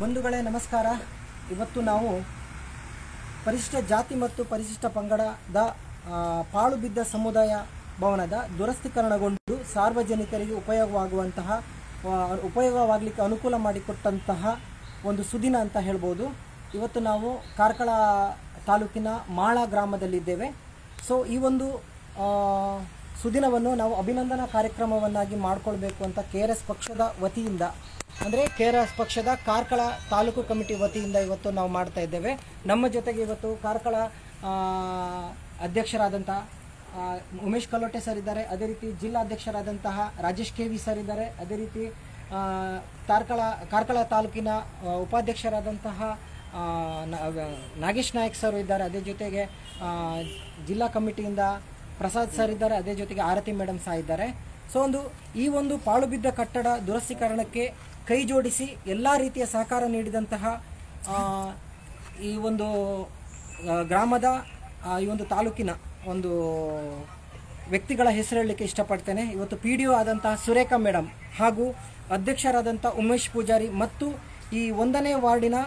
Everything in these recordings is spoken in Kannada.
ಬಂಧುಗಳೇ ನಮಸ್ಕಾರ. ಇವತ್ತು ನಾವು ಪರಿಶಿಷ್ಟ ಜಾತಿ ಮತ್ತು ಪರಿಶಿಷ್ಟ ಪಂಗಡದ ಪಾಳು ಬಿದ್ದ ಸಮುದಾಯ ಭವನದ ದುರಸ್ತೀಕರಣಗೊಂಡು ಸಾರ್ವಜನಿಕರಿಗೆ ಉಪಯೋಗವಾಗಲಿಕ್ಕೆ ಅನುಕೂಲ ಮಾಡಿಕೊಟ್ಟಂತಹ ಒಂದು ಸುದಿನ ಅಂತ ಹೇಳ್ಬೋದು. ಇವತ್ತು ನಾವು ಕಾರ್ಕಳ ತಾಲೂಕಿನ ಮಾಳ ಗ್ರಾಮದಲ್ಲಿದ್ದೇವೆ. ಸೊ ಈ ಒಂದು ಸುದಿನವನ್ನು ನಾವು ಅಭಿನಂದನಾ ಕಾರ್ಯಕ್ರಮವನ್ನಾಗಿ ಮಾಡಿಕೊಳ್ಬೇಕು ಅಂತ KRS ಪಕ್ಷದ ವತಿಯಿಂದ, ಅಂದರೆ KRS ಪಕ್ಷದ ಕಾರ್ಕಳ ತಾಲೂಕು ಕಮಿಟಿ ವತಿಯಿಂದ ಇವತ್ತು ನಾವು ಮಾಡ್ತಾ ಇದ್ದೇವೆ. ನಮ್ಮ ಜೊತೆಗೆ ಇವತ್ತು ಕಾರ್ಕಳ ಅಧ್ಯಕ್ಷರಾದಂಥ ಉಮೇಶ್ ಕಲ್ಲೋಟೆ ಸರ್ ಇದ್ದಾರೆ, ಅದೇ ರೀತಿ ಜಿಲ್ಲಾಧ್ಯಕ್ಷರಾದಂತಹ ರಾಜೇಶ್ KV ಸರ್ ಇದ್ದಾರೆ, ಅದೇ ರೀತಿ ಕಾರ್ಕಳ ತಾಲೂಕಿನ ಉಪಾಧ್ಯಕ್ಷರಾದಂತಹ ನಾಗೇಶ್ ನಾಯಕ್ ಸರ್ ಇದ್ದಾರೆ, ಅದೇ ಜೊತೆಗೆ ಜಿಲ್ಲಾ ಕಮಿಟಿಯಿಂದ ಪ್ರಸಾದ್ ಸರ್ ಇದ್ದಾರೆ, ಅದೇ ಜೊತೆಗೆ ಆರತಿ ಮೇಡಮ್ ಸಹ ಇದ್ದಾರೆ. ಸೊ ಈ ಒಂದು ಪಾಳು ಬಿದ್ದ ಕಟ್ಟಡ ದುರಸ್ತೀಕರಣಕ್ಕೆ ಕೈ ಜೋಡಿಸಿ ಎಲ್ಲ ರೀತಿಯ ಸಹಕಾರ ನೀಡಿದಂತಹ ಈ ಒಂದು ಗ್ರಾಮದ ಈ ಒಂದು ತಾಲೂಕಿನ ಒಂದು ವ್ಯಕ್ತಿಗಳ ಹೆಸರು ಹೇಳಲಿಕ್ಕೆ ಇಷ್ಟಪಡ್ತೇನೆ. ಇವತ್ತು PDO ಆದಂತಹ ಸುರೇಖಾ ಮೇಡಮ್ ಹಾಗೂ ಅಧ್ಯಕ್ಷರಾದಂಥ ಉಮೇಶ್ ಪೂಜಾರಿ ಮತ್ತು ಈ 1ನೇ ವಾರ್ಡಿನ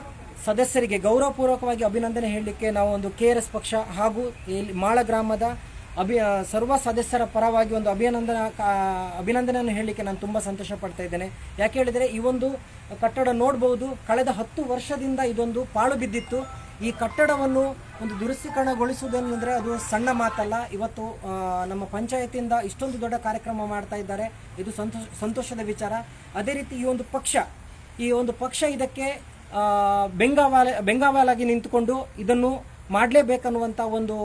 ಸದಸ್ಯರಿಗೆ ಗೌರವಪೂರ್ವಕವಾಗಿ ಅಭಿನಂದನೆ ಹೇಳಲಿಕ್ಕೆ ನಾವು ಒಂದು KRS ಪಕ್ಷ ಹಾಗೂ ಮಾಳ ಗ್ರಾಮದ ಸರ್ವ ಸದಸ್ಯರ ಪರವಾಗಿ ಒಂದು ಅಭಿನಂದನೆಯನ್ನು ಹೇಳಲಿಕ್ಕೆ ನಾನು ತುಂಬ ಸಂತೋಷ ಪಡ್ತಾ ಇದ್ದೇನೆ. ಯಾಕೆ ಹೇಳಿದರೆ ಈ ಒಂದು ಕಟ್ಟಡ ನೋಡ್ಬೋದು, ಕಳೆದ 10 ವರ್ಷದಿಂದ ಇದೊಂದು ಪಾಳು ಬಿದ್ದಿತ್ತು. ಈ ಕಟ್ಟಡವನ್ನು ಒಂದು ದುರಸ್ತೀಕರಣಗೊಳಿಸುವುದೇನೆಂದರೆ ಅದು ಸಣ್ಣ ಮಾತಲ್ಲ. ಇವತ್ತು ನಮ್ಮ ಪಂಚಾಯತಿಯಿಂದ ಇಷ್ಟೊಂದು ದೊಡ್ಡ ಕಾರ್ಯಕ್ರಮ ಮಾಡ್ತಾ ಇದ್ದಾರೆ, ಇದು ಸಂತೋಷದ ವಿಚಾರ. ಅದೇ ರೀತಿ ಈ ಒಂದು ಪಕ್ಷ ಇದಕ್ಕೆ ಬೆಂಗಾವಲಾಗಿ ನಿಂತುಕೊಂಡು ಇದನ್ನು ಮಾಡಲೇಬೇಕನ್ನುವಂಥ ಒಂದು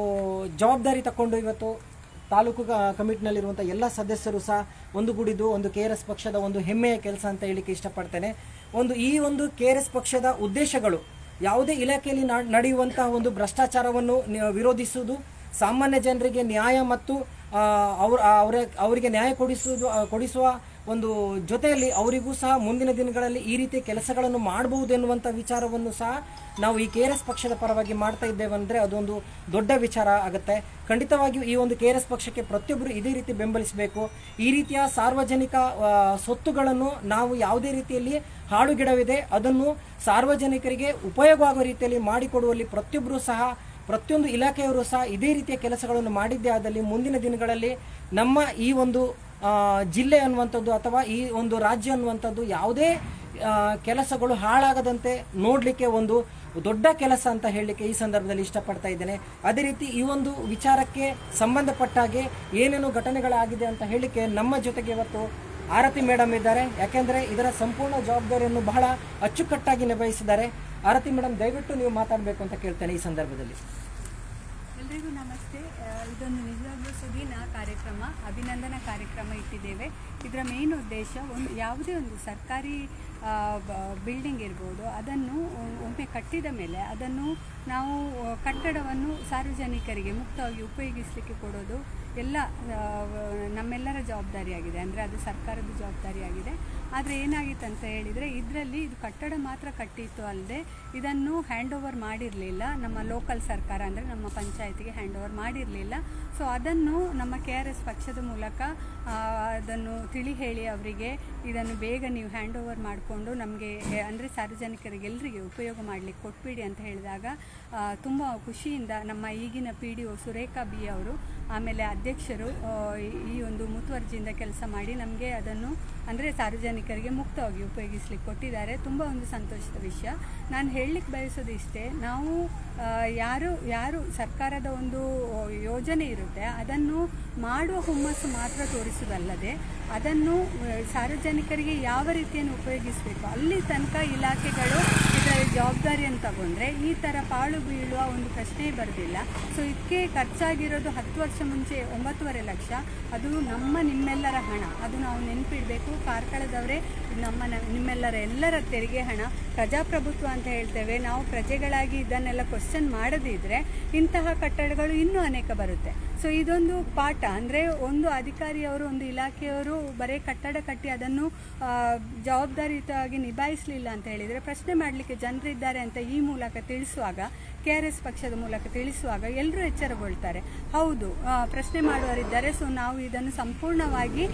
ಜವಾಬ್ದಾರಿ ತಗೊಂಡು ಇವತ್ತು ತಾಲೂಕು ಕಮಿಟಿನಲ್ಲಿರುವಂಥ ಎಲ್ಲ ಸದಸ್ಯರು ಸಹ ಒಂದುಗೂಡಿದ್ದು ಒಂದು KRS ಪಕ್ಷದ ಒಂದು ಹೆಮ್ಮೆಯ ಕೆಲಸ ಅಂತ ಹೇಳಿಕ್ಕೆ ಇಷ್ಟಪಡ್ತೇನೆ. ಈ ಒಂದು KRS ಪಕ್ಷದ ಉದ್ದೇಶಗಳು ಯಾವುದೇ ಇಲಾಖೆಯಲ್ಲಿ ನಡೆಯುವಂತಹ ಒಂದು ಭ್ರಷ್ಟಾಚಾರವನ್ನು ವಿರೋಧಿಸುವುದು, ಸಾಮಾನ್ಯ ಜನರಿಗೆ ನ್ಯಾಯ ಮತ್ತು ಅವರಿಗೆ ನ್ಯಾಯ ಕೊಡಿಸುವ ಒಂದು ಜೊತೆಯಲ್ಲಿ ಅವರಿಗೂ ಸಹ ಮುಂದಿನ ದಿನಗಳಲ್ಲಿ ಈ ರೀತಿಯ ಕೆಲಸಗಳನ್ನು ಮಾಡಬಹುದು ಎನ್ನುವಂಥ ವಿಚಾರವನ್ನು ಸಹ ನಾವು ಈ KRS ಪಕ್ಷದ ಪರವಾಗಿ ಮಾಡ್ತಾ ಇದ್ದೇವೆ ಅಂದರೆ ಅದೊಂದು ದೊಡ್ಡ ವಿಚಾರ ಆಗುತ್ತೆ. ಖಂಡಿತವಾಗಿಯೂ ಈ ಒಂದು KRS ಪಕ್ಷಕ್ಕೆ ಪ್ರತಿಯೊಬ್ಬರು ಇದೇ ರೀತಿ ಬೆಂಬಲಿಸಬೇಕು. ಈ ರೀತಿಯ ಸಾರ್ವಜನಿಕ ಸ್ವತ್ತುಗಳನ್ನು ನಾವು ಯಾವುದೇ ರೀತಿಯಲ್ಲಿ ಹಾಳುಗಿಡವಿದೆ ಅದನ್ನು ಸಾರ್ವಜನಿಕರಿಗೆ ಉಪಯೋಗ ಆಗೋ ರೀತಿಯಲ್ಲಿ ಮಾಡಿಕೊಡುವಲ್ಲಿ ಪ್ರತಿಯೊಂದು ಇಲಾಖೆಯವರು ಸಹ ಇದೇ ರೀತಿಯ ಕೆಲಸಗಳನ್ನು ಮಾಡಿದ್ದೇ ಆದಲ್ಲಿ ಮುಂದಿನ ದಿನಗಳಲ್ಲಿ ನಮ್ಮ ಈ ಒಂದು ಜಿಲ್ಲೆ ಅನ್ನುವಂಥದ್ದು ಅಥವಾ ಈ ಒಂದು ರಾಜ್ಯ ಅನ್ನುವಂಥದ್ದು ಯಾವುದೇ ಕೆಲಸಗಳು ಹಾಳಾಗದಂತೆ ನೋಡಲಿಕ್ಕೆ ಒಂದು ದೊಡ್ಡ ಕೆಲಸ ಅಂತ ಹೇಳಲಿಕ್ಕೆ ಈ ಸಂದರ್ಭದಲ್ಲಿ ಇಷ್ಟಪಡ್ತಾ ಇದ್ದೇನೆ. ಅದೇ ರೀತಿ ಈ ಒಂದು ವಿಚಾರಕ್ಕೆ ಸಂಬಂಧಪಟ್ಟಾಗೆ ಏನೇನು ಘಟನೆಗಳಾಗಿದೆ ಅಂತ ಹೇಳಲಿಕ್ಕೆ ನಮ್ಮ ಜೊತೆಗೆ ಇವತ್ತು ಆರತಿ ಮೇಡಮ್ ಇದ್ದಾರೆ. ಯಾಕೆಂದರೆ ಇದರ ಸಂಪೂರ್ಣ ಜವಾಬ್ದಾರಿಯನ್ನು ಬಹಳ ಅಚ್ಚುಕಟ್ಟಾಗಿ ನಿಭಾಯಿಸಿದ್ದಾರೆ. ಆರತಿ ಮೇಡಮ್, ದಯವಿಟ್ಟು ನೀವು ಮಾತಾಡಬೇಕು ಅಂತ ಕೇಳ್ತೇನೆ ಈ ಸಂದರ್ಭದಲ್ಲಿ. ಎಲ್ರಿಗೂ ನಮಸ್ತೆ. ಇದೊಂದು ನಿಜವಾಗ್ಲೂ ಸುದಿನ ಕಾರ್ಯಕ್ರಮ, ಅಭಿನಂದನಾ ಕಾರ್ಯಕ್ರಮ ಇಟ್ಟಿದ್ದೇವೆ. ಇದರ ಮೇನ್ ಉದ್ದೇಶ ಯಾವುದೇ ಒಂದು ಸರ್ಕಾರಿ ಬಿಲ್ಡಿಂಗ್ ಇರ್ಬೋದು, ಅದನ್ನು ಒಮ್ಮೆ ಕಟ್ಟಿದ ಮೇಲೆ ಅದನ್ನು ನಾವು ಕಟ್ಟಡವನ್ನು ಸಾರ್ವಜನಿಕರಿಗೆ ಮುಕ್ತವಾಗಿ ಉಪಯೋಗಿಸಲಿಕ್ಕೆ ಕೊಡೋದು ಎಲ್ಲ ನಮ್ಮೆಲ್ಲರ ಜವಾಬ್ದಾರಿಯಾಗಿದೆ, ಅಂದರೆ ಅದು ಸರ್ಕಾರದ ಜವಾಬ್ದಾರಿಯಾಗಿದೆ. ಆದರೆ ಏನಾಗಿತ್ತು ಅಂತ ಹೇಳಿದರೆ ಇದರಲ್ಲಿ ಇದು ಕಟ್ಟಡ ಮಾತ್ರ ಕಟ್ಟಿತ್ತು ಅಲ್ಲದೆ ಇದನ್ನು ಹ್ಯಾಂಡ್ ಓವರ್ ಮಾಡಿರಲಿಲ್ಲ ನಮ್ಮ ಲೋಕಲ್ ಸರ್ಕಾರ, ಅಂದರೆ ನಮ್ಮ ಪಂಚಾಯತಿಗೆ ಹ್ಯಾಂಡ್ ಓವರ್ ಮಾಡಿರಲಿಲ್ಲ. ಸೊ ಅದನ್ನು ನಮ್ಮ KRS ಪಕ್ಷದ ಮೂಲಕ ಅದನ್ನು ತಿಳಿ ಹೇಳಿ ಅವರಿಗೆ ಇದನ್ನು ಬೇಗ ನೀವು ಹ್ಯಾಂಡ್ ಓವರ್ ಮಾಡಿಕೊಂಡು ನಮಗೆ ಅಂದರೆ ಸಾರ್ವಜನಿಕರಿಗೆ ಎಲ್ಲರಿಗೆ ಉಪಯೋಗ ಮಾಡಲಿಕ್ಕೆ ಕೊಟ್ಬಿಡಿ ಅಂತ ಹೇಳಿದಾಗ ತುಂಬ ಖುಷಿಯಿಂದ ನಮ್ಮ ಈಗಿನ PDO ಸುರೇಖಾ B ಅವರು, ಆಮೇಲೆ ಅಧ್ಯಕ್ಷರು ಈ ಒಂದು ಮುತುವರ್ಜಿಯಿಂದ ಕೆಲಸ ಮಾಡಿ ನಮಗೆ ಅದನ್ನು ಅಂದರೆ ಸಾರ್ವಜನಿಕರಿಗೆ ಮುಕ್ತವಾಗಿ ಉಪಯೋಗಿಸ್ಲಿಕ್ಕೆ ಕೊಟ್ಟಿದ್ದಾರೆ. ತುಂಬ ಒಂದು ಸಂತೋಷದ ವಿಷಯ. ನಾನು ಹೇಳಲಿಕ್ಕೆ ಬಯಸೋದು ಇಷ್ಟೇ, ನಾವು ಯಾರು ಸರ್ಕಾರದ ಒಂದು ಯೋಜನೆ ಇರುತ್ತೆ ಅದನ್ನು ಮಾಡುವ ಹುಮ್ಮಸ್ಸು ಮಾತ್ರ ತೋರಿಸುವುದಲ್ಲದೆ ಅದನ್ನು ಸಾರ್ವಜನಿಕರಿಗೆ ಯಾವ ರೀತಿಯನ್ನು ಉಪಯೋಗಿಸಬೇಕು ಅಲ್ಲಿ ತನಕ ಇಲಾಖೆಗಳು ಇದರ ಜವಾಬ್ದಾರಿಯನ್ನು ತಗೊಂಡ್ರೆ ಈ ಥರ ಪಾಳು ಬೀಳುವ ಒಂದು ಪ್ರಶ್ನೆ ಬರೋದಿಲ್ಲ. ಸೊ ಇದಕ್ಕೆ ಖರ್ಚಾಗಿರೋದು 10 ವರ್ಷ ಮುಂಚೆ 9.5 ಲಕ್ಷ, ಅದು ನಿಮ್ಮೆಲ್ಲರ ಹಣ, ಅದು ನಾವು ನೆನಪಿಡಬೇಕು. ಕಾರ್ಕಳದವರೇ ನಿಮ್ಮೆಲ್ಲರ ತೆರಿಗೆ ಹಣ, ಪ್ರಜಾಪ್ರಭುತ್ವ ಅಂತ ಹೇಳ್ತೇವೆ ನಾವು. ಪ್ರಜೆಗಳಾಗಿ ಇದನ್ನೆಲ್ಲ ಕ್ವಶನ್ ಮಾಡದಿದ್ದರೆ ಇಂತಹ ಕಟ್ಟಡಗಳು ಇನ್ನೂ ಅನೇಕ ಬರುತ್ತೆ. ಸೊ ಇದೊಂದು ಪಾಠ. ಅಂದರೆ ಒಂದು ಅಧಿಕಾರಿಯವರು, ಒಂದು ಇಲಾಖೆಯವರು ಬರೀ ಕಟ್ಟಡ ಕಟ್ಟಿ ಅದನ್ನು ಜವಾಬ್ದಾರಿಯುತವಾಗಿ ನಿಭಾಯಿಸಲಿಲ್ಲ ಅಂತ ಹೇಳಿದರೆ, ಪ್ರಶ್ನೆ ಮಾಡಲಿಕ್ಕೆ ಜನರಿದ್ದಾರೆ ಅಂತ ಈ ಮೂಲಕ ತಿಳಿಸುವಾಗ, KRS ಪಕ್ಷದ ಮೂಲಕ ತಿಳಿಸುವಾಗ ಎಲ್ಲರೂ ಎಚ್ಚರಗೊಳ್ತಾರೆ. ಹೌದು, ಪ್ರಶ್ನೆ ಮಾಡುವವರಿದ್ದಾರೆ, ಸೊ ನಾವು ಇದನ್ನು ಸಂಪೂರ್ಣವಾಗಿ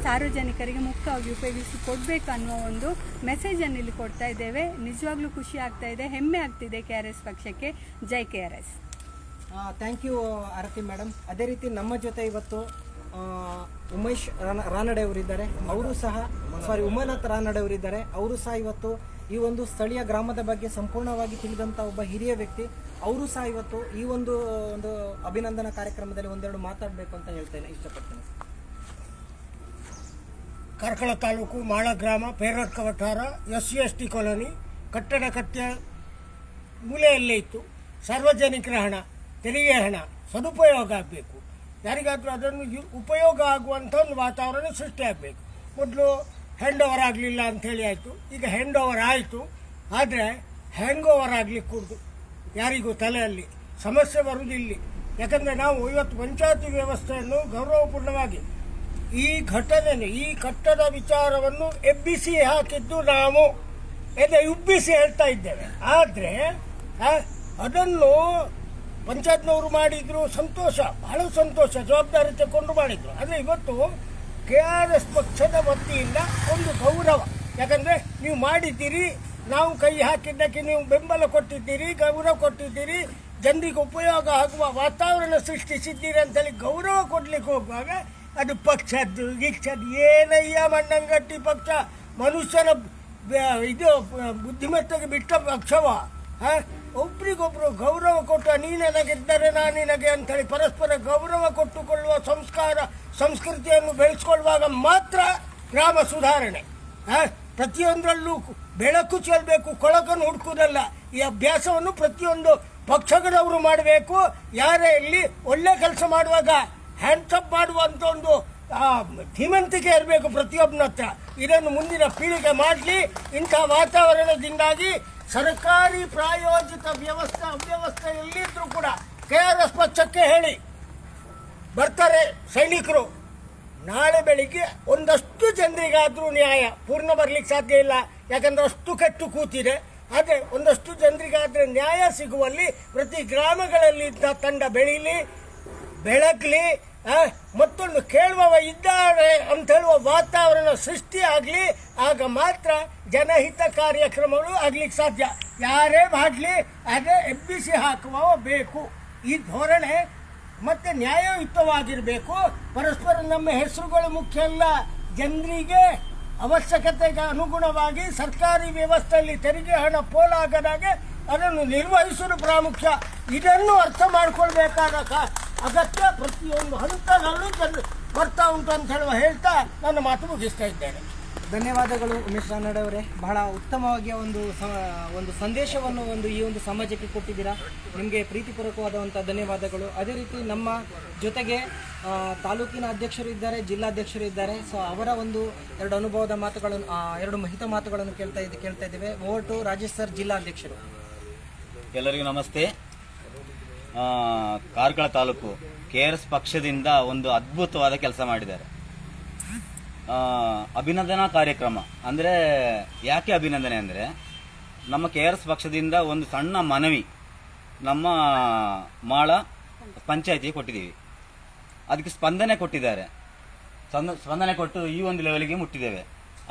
ಸಾರ್ವಜನಿಕರಿಗೆ ಮುಕ್ತವಾಗಿ ಉಪಯೋಗಿಸಿಕೊಡ್ಬೇಕು ಅನ್ನುವ ಒಂದು ಮೆಸೇಜನ್ನು ಇಲ್ಲಿ ಕೊಡ್ತಾ ಇದ್ದೇವೆ. ನಿಜವಾಗ್ಲೂ ಖುಷಿ ಆಗ್ತಾ ಇದೆ, ಹೆಮ್ಮೆ ಆಗ್ತಿದೆ KRS ಪಕ್ಷಕ್ಕೆ. ಜೈ KRS. Thank you Aarti madam. ಅದೇ ರೀತಿ ನಮ್ಮ ಜೊತೆ ಇವತ್ತು ಉಮೇಶ್ ರಾನಡೆ ಅವರಿದ್ದಾರೆ, ಅವರು ಸಹ ಉಮಾನಾಥ್ ರಾನಡೆ ಅವರಿದ್ದಾರೆ. ಅವರು ಸಹ ಇವತ್ತು ಈ ಒಂದು ಸ್ಥಳೀಯ ಗ್ರಾಮದ ಬಗ್ಗೆ ಸಂಪೂರ್ಣವಾಗಿ ತಿಳಿದಂಥ ಒಬ್ಬ ಹಿರಿಯ ವ್ಯಕ್ತಿ. ಅವರು ಸಹ ಇವತ್ತು ಈ ಒಂದು ಅಭಿನಂದನಾ ಕಾರ್ಯಕ್ರಮದಲ್ಲಿ ಒಂದೆರಡು ಮಾತಾಡಬೇಕು ಅಂತ ಇಷ್ಟಪಡ್ತೇನೆ. ಕಾರ್ಕಳ ತಾಲೂಕು ಮಾಳ ಗ್ರಾಮ, ಪೇರಡ್ಕ ವಠಾರ, SC/ST ಕಾಲೋನಿ. ಕಟ್ಟಡ ಕಟ್ಟಿಯ ಮೂಲೆಯಲ್ಲೇ ಇತ್ತು. ಸಾರ್ವಜನಿಕರ ಹಣ, ತೆರಿಗೆ ಹಣ ಸದುಪಯೋಗ ಆಗಬೇಕು. ಯಾರಿಗಾದರೂ ಅದನ್ನು ಉಪಯೋಗ ಆಗುವಂಥ ಒಂದು ವಾತಾವರಣ ಸೃಷ್ಟಿಯಾಗಬೇಕು. ಮೊದಲು ಹ್ಯಾಂಡ್ ಓವರ್ ಆಗಲಿಲ್ಲ ಅಂಥೇಳಿ ಆಯಿತು, ಈಗ ಹ್ಯಾಂಡ್ ಓವರ್ ಆಯಿತು. ಆದರೆ ಹ್ಯಾಂಗ್ ಓವರ್ ಆಗಲಿಕ್ಕೆ ಕೂಡದು ಯಾರಿಗೂ ತಲೆಯಲ್ಲಿ ಸಮಸ್ಯೆ ಬರುವುದಿಲ್ಲ. ಯಾಕಂದರೆ ನಾವು ಇವತ್ತು ಪಂಚಾಯತಿ ವ್ಯವಸ್ಥೆಯನ್ನು ಗೌರವಪೂರ್ಣವಾಗಿ ಈ ಘಟನೆ, ಈ ಕಟ್ಟಡ ವಿಚಾರವನ್ನು ಎಬ್ಬಿಸಿ ಹಾಕಿದ್ದು ನಾವು ಉಬ್ಬಿಸಿ ಹೇಳ್ತಾ ಇದ್ದೇವೆ. ಆದರೆ ಅದನ್ನು ಪಂಚಾಯತ್ನವರು ಮಾಡಿದ್ರು, ಸಂತೋಷ, ಬಹಳ ಸಂತೋಷ, ಜವಾಬ್ದಾರಿ ತಗೊಂಡು ಮಾಡಿದ್ರು. ಆದರೆ ಇವತ್ತು KRS ಪಕ್ಷದ ವತಿಯಿಂದ ಒಂದು ಗೌರವ, ಯಾಕಂದರೆ ನೀವು ಮಾಡಿದ್ದೀರಿ, ನಾವು ಕೈ ಹಾಕಿದ್ದಕ್ಕೆ ನೀವು ಬೆಂಬಲ ಕೊಟ್ಟಿದ್ದೀರಿ, ಗೌರವ ಕೊಟ್ಟಿದ್ದೀರಿ, ಜನರಿಗೆ ಉಪಯೋಗ ಆಗುವ ವಾತಾವರಣ ಸೃಷ್ಟಿಸಿದ್ದೀರಿ ಅಂತೇಳಿ ಗೌರವ ಕೊಡ್ಲಿಕ್ಕೆ ಹೋಗುವಾಗ ಅದು ಪಕ್ಷದ್ದು ಗಿಕ್ಷದ್ದು ಏನಯ್ಯ ಮಣ್ಣಂಗಟ್ಟಿ ಪಕ್ಷ, ಮನುಷ್ಯನ ಇದು ಬುದ್ಧಿಮತ್ತೆಗೆ ಬಿಟ್ಟ ಪಕ್ಷವ. ಒಬ್ರಿಗೊಬ್ರು ಗೌರವ ಕೊಟ್ಟು ನೀ ನನಗಿದ್ದರೆ ನಾನು ನಿನಗೆ ಅಂತೇಳಿ ಪರಸ್ಪರ ಗೌರವ ಕೊಟ್ಟುಕೊಳ್ಳುವ ಸಂಸ್ಕಾರ ಸಂಸ್ಕೃತಿಯನ್ನು ಬೆಳೆಸ್ಕೊಳ್ಳುವಾಗ ಮಾತ್ರ ಗ್ರಾಮ ಸುಧಾರಣೆ. ಪ್ರತಿಯೊಂದರಲ್ಲೂ ಬೆಳಕು ಚೆಲ್ಲಬೇಕು, ಕೊಳಕನ್ನು ಹುಡುಕುವುದಲ್ಲ. ಈ ಅಭ್ಯಾಸವನ್ನು ಪ್ರತಿಯೊಂದು ಪಕ್ಷಗಳವರು ಮಾಡಬೇಕು. ಯಾರೇ ಇಲ್ಲಿ ಒಳ್ಳೆ ಕೆಲಸ ಮಾಡುವಾಗ ಹ್ಯಾಂಡ್ಸಪ್ ಮಾಡುವಂಥ ಒಂದು ಧೀಮಂತಿಕೆ ಇರಬೇಕು ಪ್ರತಿಯೊಬ್ಬನ ಹತ್ರ. ಇದನ್ನು ಮುಂದಿನ ಪೀಳಿಗೆ ಮಾಡಲಿ. ಇಂಥ ವಾತಾವರಣದಿಂದಾಗಿ ಸರ್ಕಾರಿ ಪ್ರಾಯೋಜಿತ ಅವ್ಯವಸ್ಥೆ ಎಲ್ಲಿದ್ರೂ ಕೂಡ KRS ಪಕ್ಷಕ್ಕೆ ಹೇಳಿ ಬರ್ತಾರೆ ಸೈನಿಕರು. ನಾಳೆ ಬೆಳಿಗ್ಗೆ ಒಂದಷ್ಟು ಜನರಿಗಾದ್ರೂ ನ್ಯಾಯ ಪೂರ್ಣ ಬರ್ಲಿಕ್ಕೆ ಸಾಧ್ಯ ಇಲ್ಲ, ಯಾಕಂದ್ರೆ ಅಷ್ಟು ಕೆಟ್ಟು ಕೂತಿದೆ. ಆದರೆ ಒಂದಷ್ಟು ಜನರಿಗಾದ್ರೆ ನ್ಯಾಯ ಸಿಗುವಲ್ಲಿ ಪ್ರತಿ ಗ್ರಾಮಗಳಲ್ಲಿ ಇದ್ದ ತಂಡ ಬೆಳಗ್ಲಿ, ಮತ್ತೊಂದು ಕೇಳುವವ ಇದ್ದಾರೆ ಅಂತ ಹೇಳುವ ವಾತಾವರಣ ಸೃಷ್ಟಿ ಆಗಲಿ. ಆಗ ಮಾತ್ರ ಜನಹಿತ ಕಾರ್ಯಕ್ರಮಗಳು ಆಗ್ಲಿಕ್ಕೆ ಸಾಧ್ಯ. ಯಾರೇ ಮಾಡಲಿ ಅದೇ ಎಬ್ಬಿಸಿ ಹಾಕುವವ ಬೇಕು. ಈ ಧೋರಣೆ ಮತ್ತೆ ನ್ಯಾಯಯುತವಾಗಿರಬೇಕು. ಪರಸ್ಪರ ನಮ್ಮ ಹೆಸರುಗಳು ಮುಖ್ಯ ಅಲ್ಲ, ಜನರಿಗೆ ಅವಶ್ಯಕತೆಗೆ ಅನುಗುಣವಾಗಿ ಸರ್ಕಾರಿ ವ್ಯವಸ್ಥೆಯಲ್ಲಿ ತೆರಿಗೆ ಹಣ ಪೋಲಾಗದಾಗೆ ಅದನ್ನು ನಿರ್ವಹಿಸುವುದು ಪ್ರಾಮುಖ್ಯ. ಇದನ್ನು ಅರ್ಥ ಮಾಡಿಕೊಳ್ಬೇಕಾದ ಅಗತ್ಯ ಪ್ರತಿಯೊಂದು ಹಂತದಲ್ಲೂ ಬರ್ತಾ ಉಂಟು ಅಂತ ಹೇಳ್ತಾ ನನ್ನ ಮಾತು ಮುಗಿಸ್ತಾ ಇದ್ದೇನೆ. ಧನ್ಯವಾದಗಳು ಉಮೇಶ್ ರಾನಡೆ ಅವರೇ. ಬಹಳ ಉತ್ತಮವಾಗಿ ಒಂದು ಸಂದೇಶವನ್ನು ಈ ಒಂದು ಸಮಾಜಕ್ಕೆ ಕೊಟ್ಟಿದ್ದೀರಾ. ನಿಮಗೆ ಪ್ರೀತಿಪೂರ್ವಕವಾದಂಥ ಧನ್ಯವಾದಗಳು. ಅದೇ ರೀತಿ ನಮ್ಮ ಜೊತೆಗೆ ತಾಲೂಕಿನ ಅಧ್ಯಕ್ಷರು ಇದ್ದಾರೆ, ಜಿಲ್ಲಾಧ್ಯಕ್ಷರು ಇದ್ದಾರೆ. ಸೊ ಅವರ ಎರಡು ಅನುಭವದ ಮಾತುಗಳನ್ನು, ಎರಡು ಹಿತ ಮಾತುಗಳನ್ನು ಕೇಳ್ತಾ ಇದ್ದೇವೆ. ಓವರ್ ಟು ರಾಜೇಶ್ ಸರ್, ಜಿಲ್ಲಾಧ್ಯಕ್ಷರು. ಎಲ್ಲರಿಗೂ ನಮಸ್ತೆ. ಕಾರ್ಕಳ ತಾಲೂಕು KRS ಪಕ್ಷದಿಂದ ಒಂದು ಅದ್ಭುತವಾದ ಕೆಲಸ ಮಾಡಿದ್ದಾರೆ. ಅಭಿನಂದನಾ ಕಾರ್ಯಕ್ರಮ ಅಂದರೆ ಯಾಕೆ ಅಭಿನಂದನೆ ಅಂದರೆ, ನಮ್ಮ KRS ಪಕ್ಷದಿಂದ ಒಂದು ಸಣ್ಣ ಮನವಿ ನಮ್ಮ ಮಾಳ ಪಂಚಾಯತಿಗೆ ಕೊಟ್ಟಿದ್ದೀವಿ. ಅದಕ್ಕೆ ಸ್ಪಂದನೆ ಕೊಟ್ಟಿದ್ದಾರೆ. ಸ್ಪಂದನೆ ಕೊಟ್ಟು ಈ ಒಂದು ಲೆವೆಲ್ಗೆ ಮುಟ್ಟಿದ್ದೇವೆ.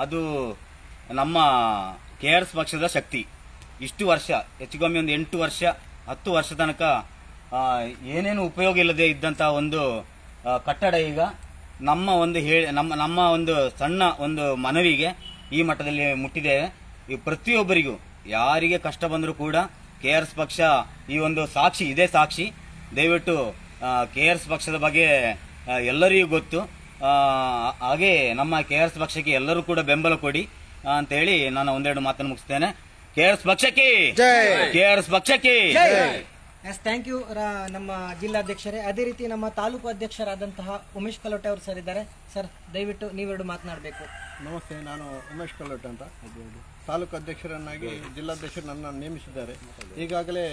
ಅದು ನಮ್ಮ KRS ಪಕ್ಷದ ಶಕ್ತಿ. ಇಷ್ಟು ವರ್ಷ, ಹೆಚ್ಚುಕಮ್ಮಿ ಒಂದು 8 ವರ್ಷ 10 ವರ್ಷ ತನಕ ಏನೇನು ಉಪಯೋಗ ಇಲ್ಲದೆ ಇದ್ದಂಥ ಒಂದು ಕಟ್ಟಡ ಈಗ ನಮ್ಮ ಒಂದು ಸಣ್ಣ ಒಂದು ಮನವಿಗೆ ಈ ಮಟ್ಟದಲ್ಲಿ ಮುಟ್ಟಿದ್ದೇವೆ. ಈ ಪ್ರತಿಯೊಬ್ಬರಿಗೂ ಯಾರಿಗೆ ಕಷ್ಟ ಬಂದರೂ ಕೂಡ KRS ಪಕ್ಷ ಈ ಒಂದು ಸಾಕ್ಷಿ, ಇದೇ ಸಾಕ್ಷಿ. ದಯವಿಟ್ಟು KRS ಪಕ್ಷದ ಬಗ್ಗೆ ಎಲ್ಲರಿಗೂ ಗೊತ್ತು. ಹಾಗೆ ನಮ್ಮ KRS ಪಕ್ಷಕ್ಕೆ ಎಲ್ಲರೂ ಕೂಡ ಬೆಂಬಲ ಕೊಡಿ ಅಂತ ಹೇಳಿ ನಾನು ಒಂದೆರಡು ಮಾತನ್ನು ಮುಗಿಸ್ತೇನೆ. KRS ಪಕ್ಷಕ್ಕೆ, KRS ಪಕ್ಷಕ್ಕೆ. ಎಸ್, ಥ್ಯಾಂಕ್ ಯು ನಮ್ಮ ಜಿಲ್ಲಾಧ್ಯಕ್ಷರೇ. ಅದೇ ರೀತಿ ನಮ್ಮ ತಾಲೂಕು ಅಧ್ಯಕ್ಷರಾದಂತಹ ಉಮೇಶ್ ಕಲ್ಲೋಟೆ ಅವರು ಸರ್ ಇದ್ದಾರೆ. ಸರ್, ದಯವಿಟ್ಟು ನೀವೆರಡು ಮಾತನಾಡಬೇಕು. ನಮಸ್ತೆ, ನಾನು ಉಮೇಶ್ ಕಲ್ಲೋಟೆ ಅಂತ, ತಾಲೂಕು ಅಧ್ಯಕ್ಷರನ್ನಾಗಿ ಜಿಲ್ಲಾಧ್ಯಕ್ಷರು ನನ್ನನ್ನು ನೇಮಿಸಿದ್ದಾರೆ. ಈಗಾಗಲೇ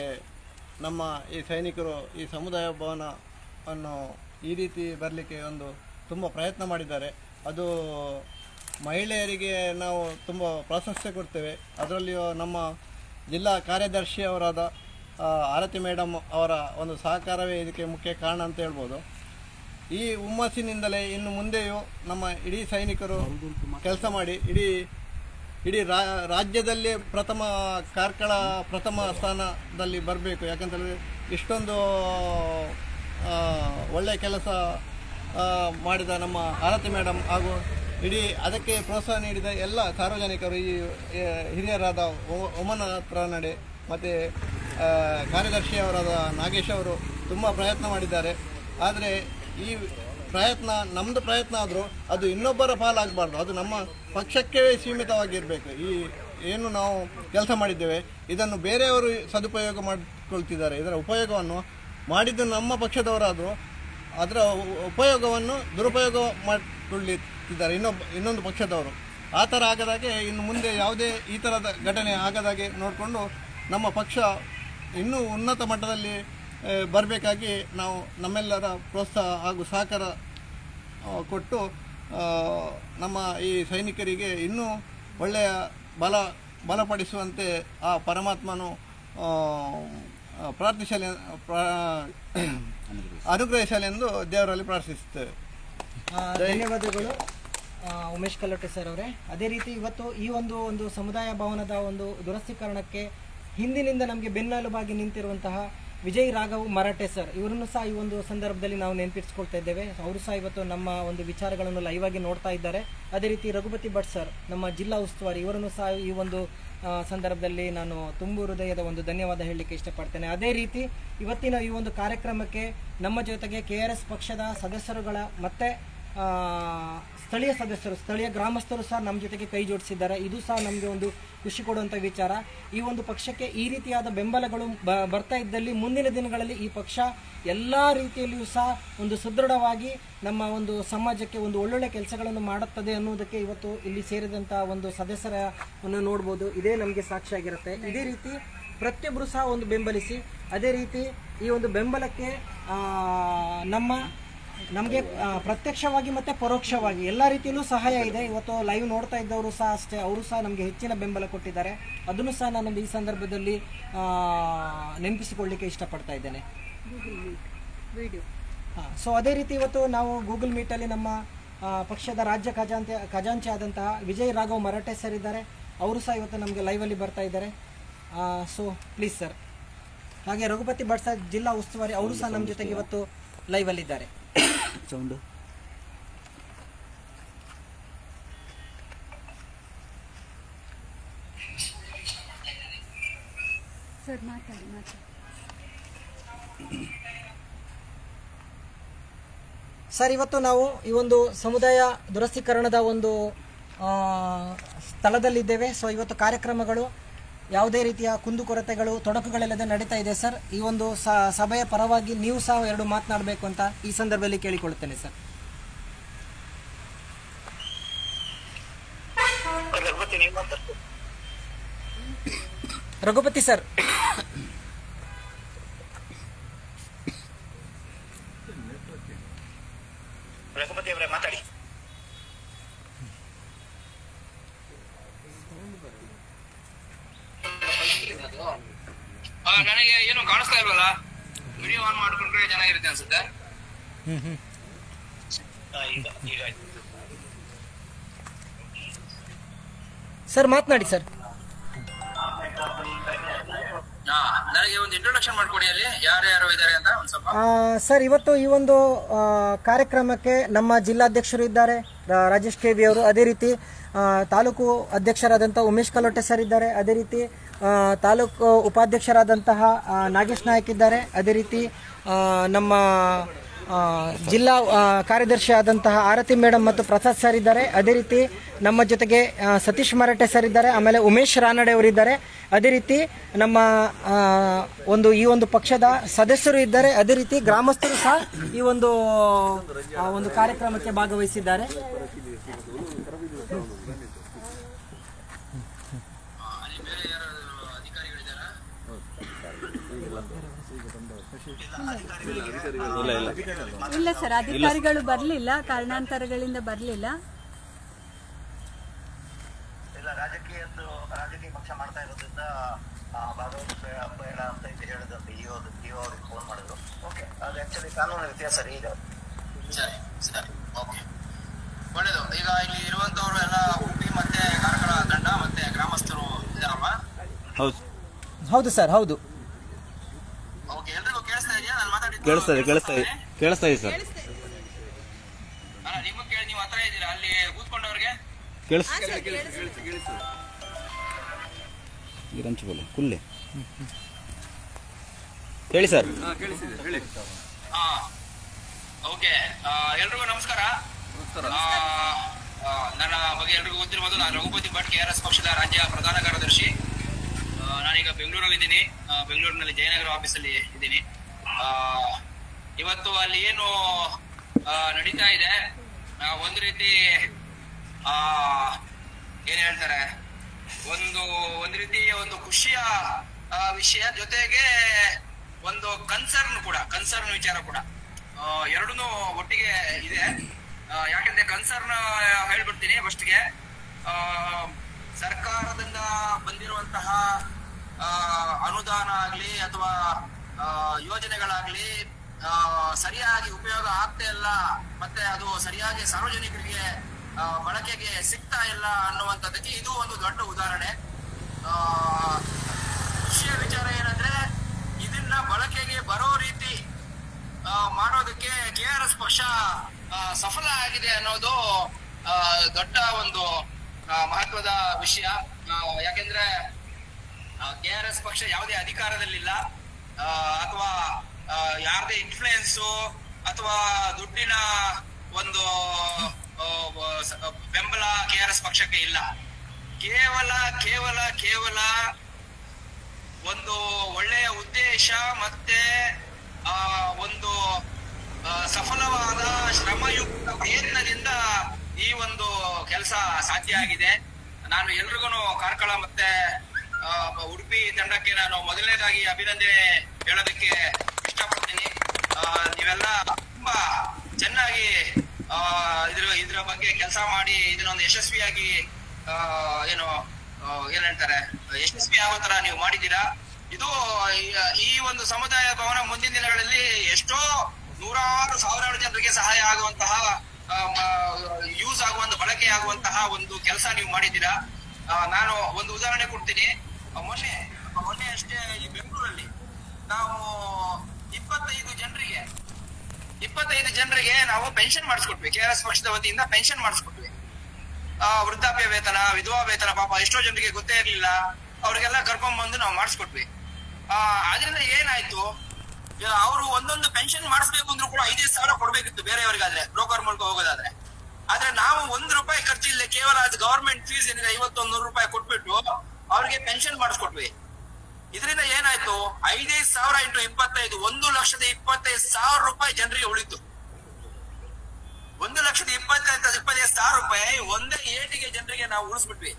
ನಮ್ಮ ಈ ಸೈನಿಕರು ಈ ಸಮುದಾಯ ಭವನವನ್ನು ಈ ರೀತಿ ಬರಲಿಕ್ಕೆ ಒಂದು ತುಂಬ ಪ್ರಯತ್ನ ಮಾಡಿದ್ದಾರೆ. ಅದು ಮಹಿಳೆಯರಿಗೆ ನಾವು ತುಂಬ ಪ್ರಾಶಸ್ತ್ಯ ಕೊಡ್ತೇವೆ. ಅದರಲ್ಲಿಯೂ ನಮ್ಮ ಜಿಲ್ಲಾ ಕಾರ್ಯದರ್ಶಿಯವರಾದ ಆರತಿ ಮೇಡಮ್ ಅವರ ಒಂದು ಸಹಕಾರವೇ ಇದಕ್ಕೆ ಮುಖ್ಯ ಕಾರಣ ಅಂತ ಹೇಳ್ಬೋದು. ಈ ಹುಮ್ಮಸ್ಸಿನಿಂದಲೇ ಇನ್ನು ಮುಂದೆಯೂ ನಮ್ಮ ಇಡೀ ಸೈನಿಕರು ಕೆಲಸ ಮಾಡಿ ಇಡೀ ರಾಜ್ಯದಲ್ಲೇ ಕಾರ್ಕಳ ಪ್ರಥಮ ಸ್ಥಾನದಲ್ಲಿ ಬರಬೇಕು. ಯಾಕಂತೇಳಿದ್ರೆ ಇಷ್ಟೊಂದು ಒಳ್ಳೆಯ ಕೆಲಸ ಮಾಡಿದ ನಮ್ಮ ಆರತಿ ಮೇಡಮ್ ಹಾಗೂ ಇಡೀ ಅದಕ್ಕೆ ಪ್ರೋತ್ಸಾಹ ನೀಡಿದ ಎಲ್ಲ ಸಾರ್ವಜನಿಕರು, ಈ ಹಿರಿಯರಾದ ಒಮನಾಥ್ ರಾನಡೆ ಮತ್ತು ಕಾರ್ಯದರ್ಶಿಯವರಾದ ನಾಗೇಶ್ ಅವರು ತುಂಬ ಪ್ರಯತ್ನ ಮಾಡಿದ್ದಾರೆ. ಆದರೆ ಈ ಪ್ರಯತ್ನ ನಮ್ಮದು ಪ್ರಯತ್ನ ಆದರೂ ಅದು ಇನ್ನೊಬ್ಬರ ಪಾಲಾಗಬಾರ್ದು, ಅದು ನಮ್ಮ ಪಕ್ಷಕ್ಕೆ ಸೀಮಿತವಾಗಿರಬೇಕು. ಈ ಏನು ನಾವು ಕೆಲಸ ಮಾಡಿದ್ದೇವೆ ಇದನ್ನು ಬೇರೆಯವರು ಸದುಪಯೋಗ ಮಾಡಿಕೊಳ್ತಿದ್ದಾರೆ. ಇದರ ಉಪಯೋಗವನ್ನು ಮಾಡಿದ್ದು ನಮ್ಮ ಪಕ್ಷದವರಾದರೂ ಅದರ ಉಪಯೋಗವನ್ನು ದುರುಪಯೋಗ ಮಾಡಿಕೊಳ್ಳುತ್ತಿದ್ದಾರೆ ಇನ್ನೊಂದು ಪಕ್ಷದವರು. ಆ ಥರ ಆಗದಾಗೆ ಇನ್ನು ಮುಂದೆ ಯಾವುದೇ ಈ ಥರದ ಘಟನೆ ಆಗದಾಗೆ ನೋಡಿಕೊಂಡು ನಮ್ಮ ಪಕ್ಷ ಇನ್ನೂ ಉನ್ನತ ಮಟ್ಟದಲ್ಲಿ ಬರಬೇಕಾಗಿ ನಾವು ನಮ್ಮೆಲ್ಲರ ಪ್ರೋತ್ಸಾಹ ಹಾಗೂ ಸಹಕಾರ ಕೊಟ್ಟು ನಮ್ಮ ಈ ಸೈನಿಕರಿಗೆ ಇನ್ನೂ ಒಳ್ಳೆಯ ಬಲಪಡಿಸುವಂತೆ ಆ ಪರಮಾತ್ಮನು ಅನುಗ್ರಹಿಸಲೆಂದು ದೇವರಲ್ಲಿ ಪ್ರಾರ್ಥಿಸುತ್ತೇವೆ. ಧನ್ಯವಾದಗಳು ಉಮೇಶ್ ಕಲ್ಲೋಟೆ ಸರ್ ಅವರೇ. ಅದೇ ರೀತಿ ಇವತ್ತು ಈ ಒಂದು ಸಮುದಾಯ ಭವನದ ಒಂದು ದುರಸ್ತೀಕರಣಕ್ಕೆ ಹಿಂದಿನಿಂದ ನಮಗೆ ಬೆನ್ನೆಲುಬಾಗಿ ನಿಂತಿರುವಂತಹ ವಿಜಯ್ ರಾಘವ್ ಮರಾಠೆ ಸರ್, ಇವರನ್ನು ಸಹ ಈ ಒಂದು ಸಂದರ್ಭದಲ್ಲಿ ನಾವು ನೆನಪಿಸ್ಕೊಳ್ತಾ ಇದ್ದೇವೆ. ಅವರು ಸಹ ಇವತ್ತು ನಮ್ಮ ಒಂದು ವಿಚಾರಗಳನ್ನು ಲೈವ್ ಆಗಿ ನೋಡ್ತಾ ಇದ್ದಾರೆ. ಅದೇ ರೀತಿ ರಘುಪತಿ ಭಟ್ ಸರ್, ನಮ್ಮ ಜಿಲ್ಲಾ ಉಸ್ತುವಾರಿ, ಇವರನ್ನು ಸಹ ಈ ಒಂದು ಸಂದರ್ಭದಲ್ಲಿ ನಾನು ತುಂಬು ಹೃದಯದ ಒಂದು ಧನ್ಯವಾದ ಹೇಳಲಿಕ್ಕೆ ಇಷ್ಟಪಡ್ತೇನೆ. ಅದೇ ರೀತಿ ಇವತ್ತಿನ ಈ ಒಂದು ಕಾರ್ಯಕ್ರಮಕ್ಕೆ ನಮ್ಮ ಜೊತೆಗೆ KRS ಪಕ್ಷದ ಸದಸ್ಯರುಗಳ ಮತ್ತೆ ಸ್ಥಳೀಯ ಸದಸ್ಯರು, ಸ್ಥಳೀಯ ಗ್ರಾಮಸ್ಥರು ಸಹ ನಮ್ಮ ಜೊತೆಗೆ ಕೈ ಜೋಡಿಸಿದ್ದಾರೆ. ಇದು ಸಹ ನಮಗೆ ಒಂದು ಖುಷಿ ಕೊಡುವಂಥ ವಿಚಾರ. ಈ ಒಂದು ಪಕ್ಷಕ್ಕೆ ಈ ರೀತಿಯಾದ ಬೆಂಬಲಗಳು ಬರ್ತಾ ಇದ್ದಲ್ಲಿ ಮುಂದಿನ ದಿನಗಳಲ್ಲಿ ಈ ಪಕ್ಷ ಎಲ್ಲ ರೀತಿಯಲ್ಲಿಯೂ ಸಹ ಒಂದು ಸುದೃಢವಾಗಿ ನಮ್ಮ ಒಂದು ಸಮಾಜಕ್ಕೆ ಒಂದು ಒಳ್ಳೊಳ್ಳೆ ಕೆಲಸಗಳನ್ನು ಮಾಡುತ್ತದೆ ಅನ್ನೋದಕ್ಕೆ ಇವತ್ತು ಇಲ್ಲಿ ಸೇರಿದಂಥ ಒಂದು ಸದಸ್ಯರನ್ನು ನೋಡ್ಬೋದು. ಇದೇ ನಮಗೆ ಸಾಕ್ಷಿಯಾಗಿರುತ್ತೆ. ಇದೇ ರೀತಿ ಪ್ರತಿಯೊಬ್ಬರು ಸಹ ಒಂದು ಬೆಂಬಲಿಸಿ, ಅದೇ ರೀತಿ ಈ ಒಂದು ಬೆಂಬಲಕ್ಕೆ ನಮಗೆ ಪ್ರತ್ಯಕ್ಷವಾಗಿ ಮತ್ತು ಪರೋಕ್ಷವಾಗಿ ಎಲ್ಲ ರೀತಿಯಲ್ಲೂ ಸಹಾಯ ಇದೆ. ಇವತ್ತು ಲೈವ್ ನೋಡ್ತಾ ಇದ್ದವರು ಸಹ ಅಷ್ಟೇ, ಅವರು ಸಹ ನಮಗೆ ಹೆಚ್ಚಿನ ಬೆಂಬಲ ಕೊಟ್ಟಿದ್ದಾರೆ. ಅದನ್ನು ಸಹ ನಾನು ಈ ಸಂದರ್ಭದಲ್ಲಿ ನೆನಪಿಸಿಕೊಳ್ಳಲಿಕ್ಕೆ ಇಷ್ಟಪಡ್ತಾ ಇದ್ದೇನೆ. ಸೊ ಅದೇ ರೀತಿ ಇವತ್ತು ನಾವು ಗೂಗಲ್ ಮೀಟಲ್ಲಿ ನಮ್ಮ ಪಕ್ಷದ ರಾಜ್ಯ ಖಜಾಂಚಿ ಆದಂತಹ ವಿಜಯ್ ರಾಘವ್ ಮರಾಠೆ ಸರ್ ಇದ್ದಾರೆ. ಅವರು ಸಹ ಇವತ್ತು ನಮಗೆ ಲೈವಲ್ಲಿ ಬರ್ತಾ ಇದ್ದಾರೆ. So please sir. ಹಾಗೆ ರಘುಪತಿ ಭಟ್ ಸರ್, ಜಿಲ್ಲಾ ಉಸ್ತುವಾರಿ, ಅವರು ಸಹ ನಮ್ಮ ಜೊತೆಗೆ ಇವತ್ತು ಲೈವಲ್ಲಿದ್ದಾರೆ. ಸೌಂಡು ಸರ್ ಮಾತಾಡಿ. ಸರ್, ಇವತ್ತು ನಾವು ಈ ಒಂದು ಸಮುದಾಯ ದುರಸ್ತೀಕರಣದ ಒಂದು ಸ್ಥಳದಲ್ಲಿದ್ದೇವೆ. ಸೊ ಇವತ್ತು ಕಾರ್ಯಕ್ರಮಗಳು ಯಾವುದೇ ರೀತಿಯ ಕುಂದುಕೊರತೆಗಳು, ತೊಡಕುಗಳೆಲ್ಲದೆ ನಡೀತಾ ಇದೆ ಸರ್. ಈ ಒಂದು ಸಭೆಯ ಪರವಾಗಿ ನೀವು ಸಹ ಎರಡು ಮಾತನಾಡಬೇಕು ಅಂತ ಈ ಸಂದರ್ಭದಲ್ಲಿ ಕೇಳಿಕೊಳ್ಳುತ್ತೇನೆ ಸರ್. ರಘುಪತಿ ಸರ್. ರಘುಪತಿ ಅವರೇ ಮಾತಾಡಿ. ನನಗೆ ಏನು ಕಾಣಿಸ್ತಾ ಇಲ್ವಲ್ಲ, ವಿಡಿಯೋ ಆನ್ ಮಾಡ್ಕೊಂಡ್ರೆ ಚೆನ್ನಾಗಿರುತ್ತೆ ಅನ್ಸುತ್ತೆ. ಸರ್ ಮಾತನಾಡಿ ಸರ್. ನನಗೆ ಒಂದು ಇಂಟ್ರೊಡಕ್ಷನ್ ಮಾಡ್ಕೊಡಿ, ಅಲ್ಲಿ ಯಾರ್ಯಾರು ಇದ್ದಾರೆ ಅಂತ ಒಂದು ಸ್ವಲ್ಪ. ಸರ್, ಇವತ್ತು ಈ ಒಂದು ಕಾರ್ಯಕ್ರಮಕ್ಕೆ ನಮ್ಮ ಜಿಲ್ಲಾಧ್ಯಕ್ಷರು ಇದ್ದಾರೆ, ರಾಜೇಶ್ KV ಅವರು. ಅದೇ ರೀತಿ ತಾಲೂಕು ಅಧ್ಯಕ್ಷರಾದಂತಹ ಉಮೇಶ್ ಕಲ್ಲೋಟೆ ಸರ್ ಇದ್ದಾರೆ. ಅದೇ ರೀತಿ ತಾಲೂಕು ಉಪಾಧ್ಯಕ್ಷರಾದಂತಹ ನಾಗೇಶ್ ನಾಯಕ್ ಇದ್ದಾರೆ. ಅದೇ ರೀತಿ ನಮ್ಮ ಜಿಲ್ಲಾ ಕಾರ್ಯದರ್ಶಿ ಆದಂತಹ ಆರತಿ ಮೇಡಮ್ ಮತ್ತು ಪ್ರಸಾದ್ ಸರ್ ಇದ್ದಾರೆ. ಅದೇ ರೀತಿ ನಮ್ಮ ಜೊತೆಗೆ ಸತೀಶ್ ಮರಾಠೆ ಸರ್ ಇದ್ದಾರೆ. ಆಮೇಲೆ ಉಮೇಶ್ ರಾನಡೆ ಅವರಿದ್ದಾರೆ. ಅದೇ ರೀತಿ ನಮ್ಮ ಈ ಒಂದು ಪಕ್ಷದ ಸದಸ್ಯರು ಇದ್ದಾರೆ. ಅದೇ ರೀತಿ ಗ್ರಾಮಸ್ಥರು ಸಹ ಈ ಒಂದು ಕಾರ್ಯಕ್ರಮಕ್ಕೆ ಭಾಗವಹಿಸಿದ್ದಾರೆ. ಇಲ್ಲ ಸರ್, ಅಧಿಕಾರಿಗಳು ಬರಲಿಲ್ಲ, ಕಾರಣಾಂತರಗಳಿಂದ ಬರಲಿಲ್ಲ. ರಾಜಕೀಯ ಪಕ್ಷ ಮಾಡ್ತಾ ಇರೋದ್ರಿಂದ ಬೇಡ ಅಂತ ಹೇಳಿದಂತೆ ಇಒ ಅವ್ರಿಗೆ ಫೋನ್ ಮಾಡಿದ್ರು. ಓಕೆ, ಅದು ಆಕ್ಚುಲಿ ಕಾನೂನು ವ್ಯತ್ಯಾಸ ರೀ ಈಗ. ಸರಿ ಸರಿ, ಓಕೆ, ಒಳ್ಳೇದು. ಈಗ ಇಲ್ಲಿ ಇರುವಂತವ್ರು ಎಲ್ಲ ಉಡುಪಿ ಮತ್ತೆ ಕಾರ್ಕಳ ತಂಡ ಮತ್ತೆ ಗ್ರಾಮಸ್ಥರು ಇದಾರಲ್ವಾ? ಹೌದು ಸರ್, ಹೌದು. ಓಕೆ, ಎಲ್ರಿಗೂ ಕೇಳಿಸ್ತಾ ಇದೆಯಾ ನಾನು ಮಾತಾಡಿದ್ದು? ಕೇಳಿಸ್ತಾ ಇದೆ ಸರ್. ಅಲ್ಲ, ನಿಮಗೆ ಕೇಳಿ, ನೀವು ಹತ್ರ ಇದ್ದೀರಾ ಅಲ್ಲಿ ಕೂತ್ಕೊಂಡವ್ರಿಗೆ? ಕುಲ್ಲೆ ಹೇಳಿ ಸರ್. ಓಕೆ, ಎಲ್ರಿಗೂ ನಮಸ್ಕಾರ. ನನ್ನ ಬಗ್ಗೆ ಎಲ್ರಿಗೂ ಗೊತ್ತಿರ್ಬೋದು, ನಾನು ರಘುಪತಿ ಭಟ್, KRS ಪಕ್ಷದ ರಾಜ್ಯ ಪ್ರಧಾನ ಕಾರ್ಯದರ್ಶಿ. ನಾನೀಗ ಬೆಂಗಳೂರಲ್ಲಿ ಇದ್ದೀನಿ. ಬೆಂಗಳೂರಿನಲ್ಲಿ ಜಯನಗರ ಆಫೀಸಲ್ಲಿ ಇದ್ದೀನಿ. ಇವತ್ತು ಅಲ್ಲಿ ಏನು ನಡೀತಾ ಇದೆ, ಒಂದು ರೀತಿ ಏನ್ ಹೇಳ್ತಾರೆ, ಒಂದು ರೀತಿಯ ಒಂದು ಖುಷಿಯ ವಿಷಯ, ಜೊತೆಗೆ ಒಂದು ಕನ್ಸರ್ನ್ ವಿಚಾರ ಕೂಡ, ಎರಡೂ ಒಟ್ಟಿಗೆ ಇದೆ. ಯಾಕಂದ್ರೆ ಕನ್ಸರ್ನ್ ಹೇಳ್ಬಿಡ್ತೀನಿ ಫಸ್ಟ್ಗೆ. ಸರ್ಕಾರದಿಂದ ಬಂದಿರುವಂತಹ ಅನುದಾನ ಆಗ್ಲಿ ಅಥವಾ ಯೋಜನೆಗಳಾಗ್ಲಿ ಸರಿಯಾಗಿ ಉಪಯೋಗ ಆಗ್ತಾ ಇಲ್ಲ, ಮತ್ತೆ ಅದು ಸರಿಯಾಗಿ ಸಾರ್ವಜನಿಕರಿಗೆ ಬಳಕೆಗೆ ಸಿಗ್ತಾ ಇಲ್ಲ ಅನ್ನುವಂಥದ್ದಕ್ಕೆ ಇದು ಒಂದು ದೊಡ್ಡ ಉದಾಹರಣೆ. ಖುಷಿಯ ವಿಚಾರ ಏನಂದ್ರೆ, ಇದನ್ನ ಬಳಕೆಗೆ ಬರೋ ರೀತಿ ಮಾಡೋದಕ್ಕೆ KRS ಪಕ್ಷ ಸಫಲ ಆಗಿದೆ ಅನ್ನೋದು ದೊಡ್ಡ ಒಂದು ಮಹತ್ವದ ವಿಷಯ. ಯಾಕೆಂದ್ರೆ KRS ಪಕ್ಷ ಯಾವುದೇ ಅಧಿಕಾರದಲ್ಲಿಲ್ಲ, ಅಥವಾ ಯಾರದೇ ಇನ್ಫ್ಲೂಯೆನ್ಸು ಅಥವಾ ದುಡ್ಡಿನ ಒಂದು ಬೆಂಬಲ KRS ಪಕ್ಷಕ್ಕೆ ಇಲ್ಲ. ಕೇವಲ ಒಂದು ಒಳ್ಳೆಯ ಉದ್ದೇಶ ಮತ್ತೆ ಒಂದು ಸಫಲವಾದ ಶ್ರಮಯುಕ್ತ ಪ್ರಯತ್ನದಿಂದ ಈ ಒಂದು ಕೆಲಸ ಸಾಧ್ಯ ಆಗಿದೆ. ನಾನು ಎಲ್ರಿಗೂ ಕಾರ್ಕಳ ಮತ್ತೆ ಉಡುಪಿ ತಂಡಕ್ಕೆ ನಾನು ಮೊದಲನೇದಾಗಿ ಅಭಿನಂದನೆ ಹೇಳೋದಕ್ಕೆ ಇಷ್ಟಪಡ್ತೀನಿ. ನೀವೆಲ್ಲ ತುಂಬಾ ಚೆನ್ನಾಗಿ ಇದ್ರ ಬಗ್ಗೆ ಕೆಲಸ ಮಾಡಿ ಇದನ್ನೊಂದು ಯಶಸ್ವಿಯಾಗಿ ಏನ್ ಹೇಳ್ತಾರೆ, ಯಶಸ್ವಿ ಆಗೋ ತರ ನೀವು ಮಾಡಿದ್ದೀರಾ. ಇದು ಈ ಒಂದು ಸಮುದಾಯ ಭವನ ಮುಂದಿನ ದಿನಗಳಲ್ಲಿ ಎಷ್ಟೋ ನೂರಾರು ಸಾವಿರಾರು ಜನರಿಗೆ ಸಹಾಯ ಆಗುವಂತಹ, ಯೂಸ್ ಆಗುವಂತ, ಬಳಕೆ ಆಗುವಂತಹ ಒಂದು ಕೆಲಸ ನೀವು ಮಾಡಿದ್ದೀರಾ. ನಾನು ಒಂದು ಉದಾಹರಣೆ ಕೊಡ್ತೀನಿ. ಮೊನ್ನೆ ಅಷ್ಟೇ ಈ ಬೆಂಗಳೂರಲ್ಲಿ ನಾವು 25 ಜನರಿಗೆ ನಾವು ಪೆನ್ಷನ್ ಮಾಡಿಸ್ಕೊಟ್ವಿ. KRS ಪಕ್ಷದ ವತಿಯಿಂದ ಪೆನ್ಷನ್ ಮಾಡಿಸ್ಕೊಟ್ವಿ. ವೃದ್ಧಾಪ್ಯ ವೇತನ, ವಿಧವಾ ವೇತನ, ಪಾಪ ಎಷ್ಟೋ ಜನರಿಗೆ ಗೊತ್ತೇ ಇರ್ಲಿಲ್ಲ, ಅವ್ರಿಗೆಲ್ಲ ಕರ್ಕೊಂಡ್ ಬಂದು ನಾವು ಮಾಡಿಸ್ಕೊಟ್ವಿ. ಅದರಿಂದ ಏನಾಯ್ತು, ಅವರು ಒಂದೊಂದು ಪೆನ್ಷನ್ ಮಾಡಿಸ್ಬೇಕು ಅಂದ್ರೂ ಕೂಡ 5,000 ಕೊಡ್ಬೇಕಿತ್ತು ಬೇರೆಯವರಿಗಾದ್ರೆ, ಬ್ರೋಕರ್ ಮೂಲಕ ಹೋಗೋದಾದ್ರೆ. ಆದ್ರೆ ನಾವು ₹1 ಖರ್ಚಿಲ್ಲ, ಕೇವಲ ಅದು ಗವರ್ಮೆಂಟ್ ಫೀಸ್ ಏನಿದೆ 51,100 ರೂಪಾಯಿ ಕೊಟ್ಬಿಟ್ಟು ಅವ್ರಿಗೆ ಪೆನ್ಷನ್ ಮಾಡಿಸ್ಕೊಟ್ವಿ. ಇದರಿಂದ ಏನಾಯ್ತು, 5,000 × 25 1,25,000 ರೂಪಾಯಿ ಜನರಿಗೆ ಉಳಿತು. 1,25,000 ರೂಪಾಯಿ ಒಂದೇ ಏಟಿಗೆ ಜನರಿಗೆ ನಾವು ಉಳಿಸ್ಬಿಟ್ವಿ.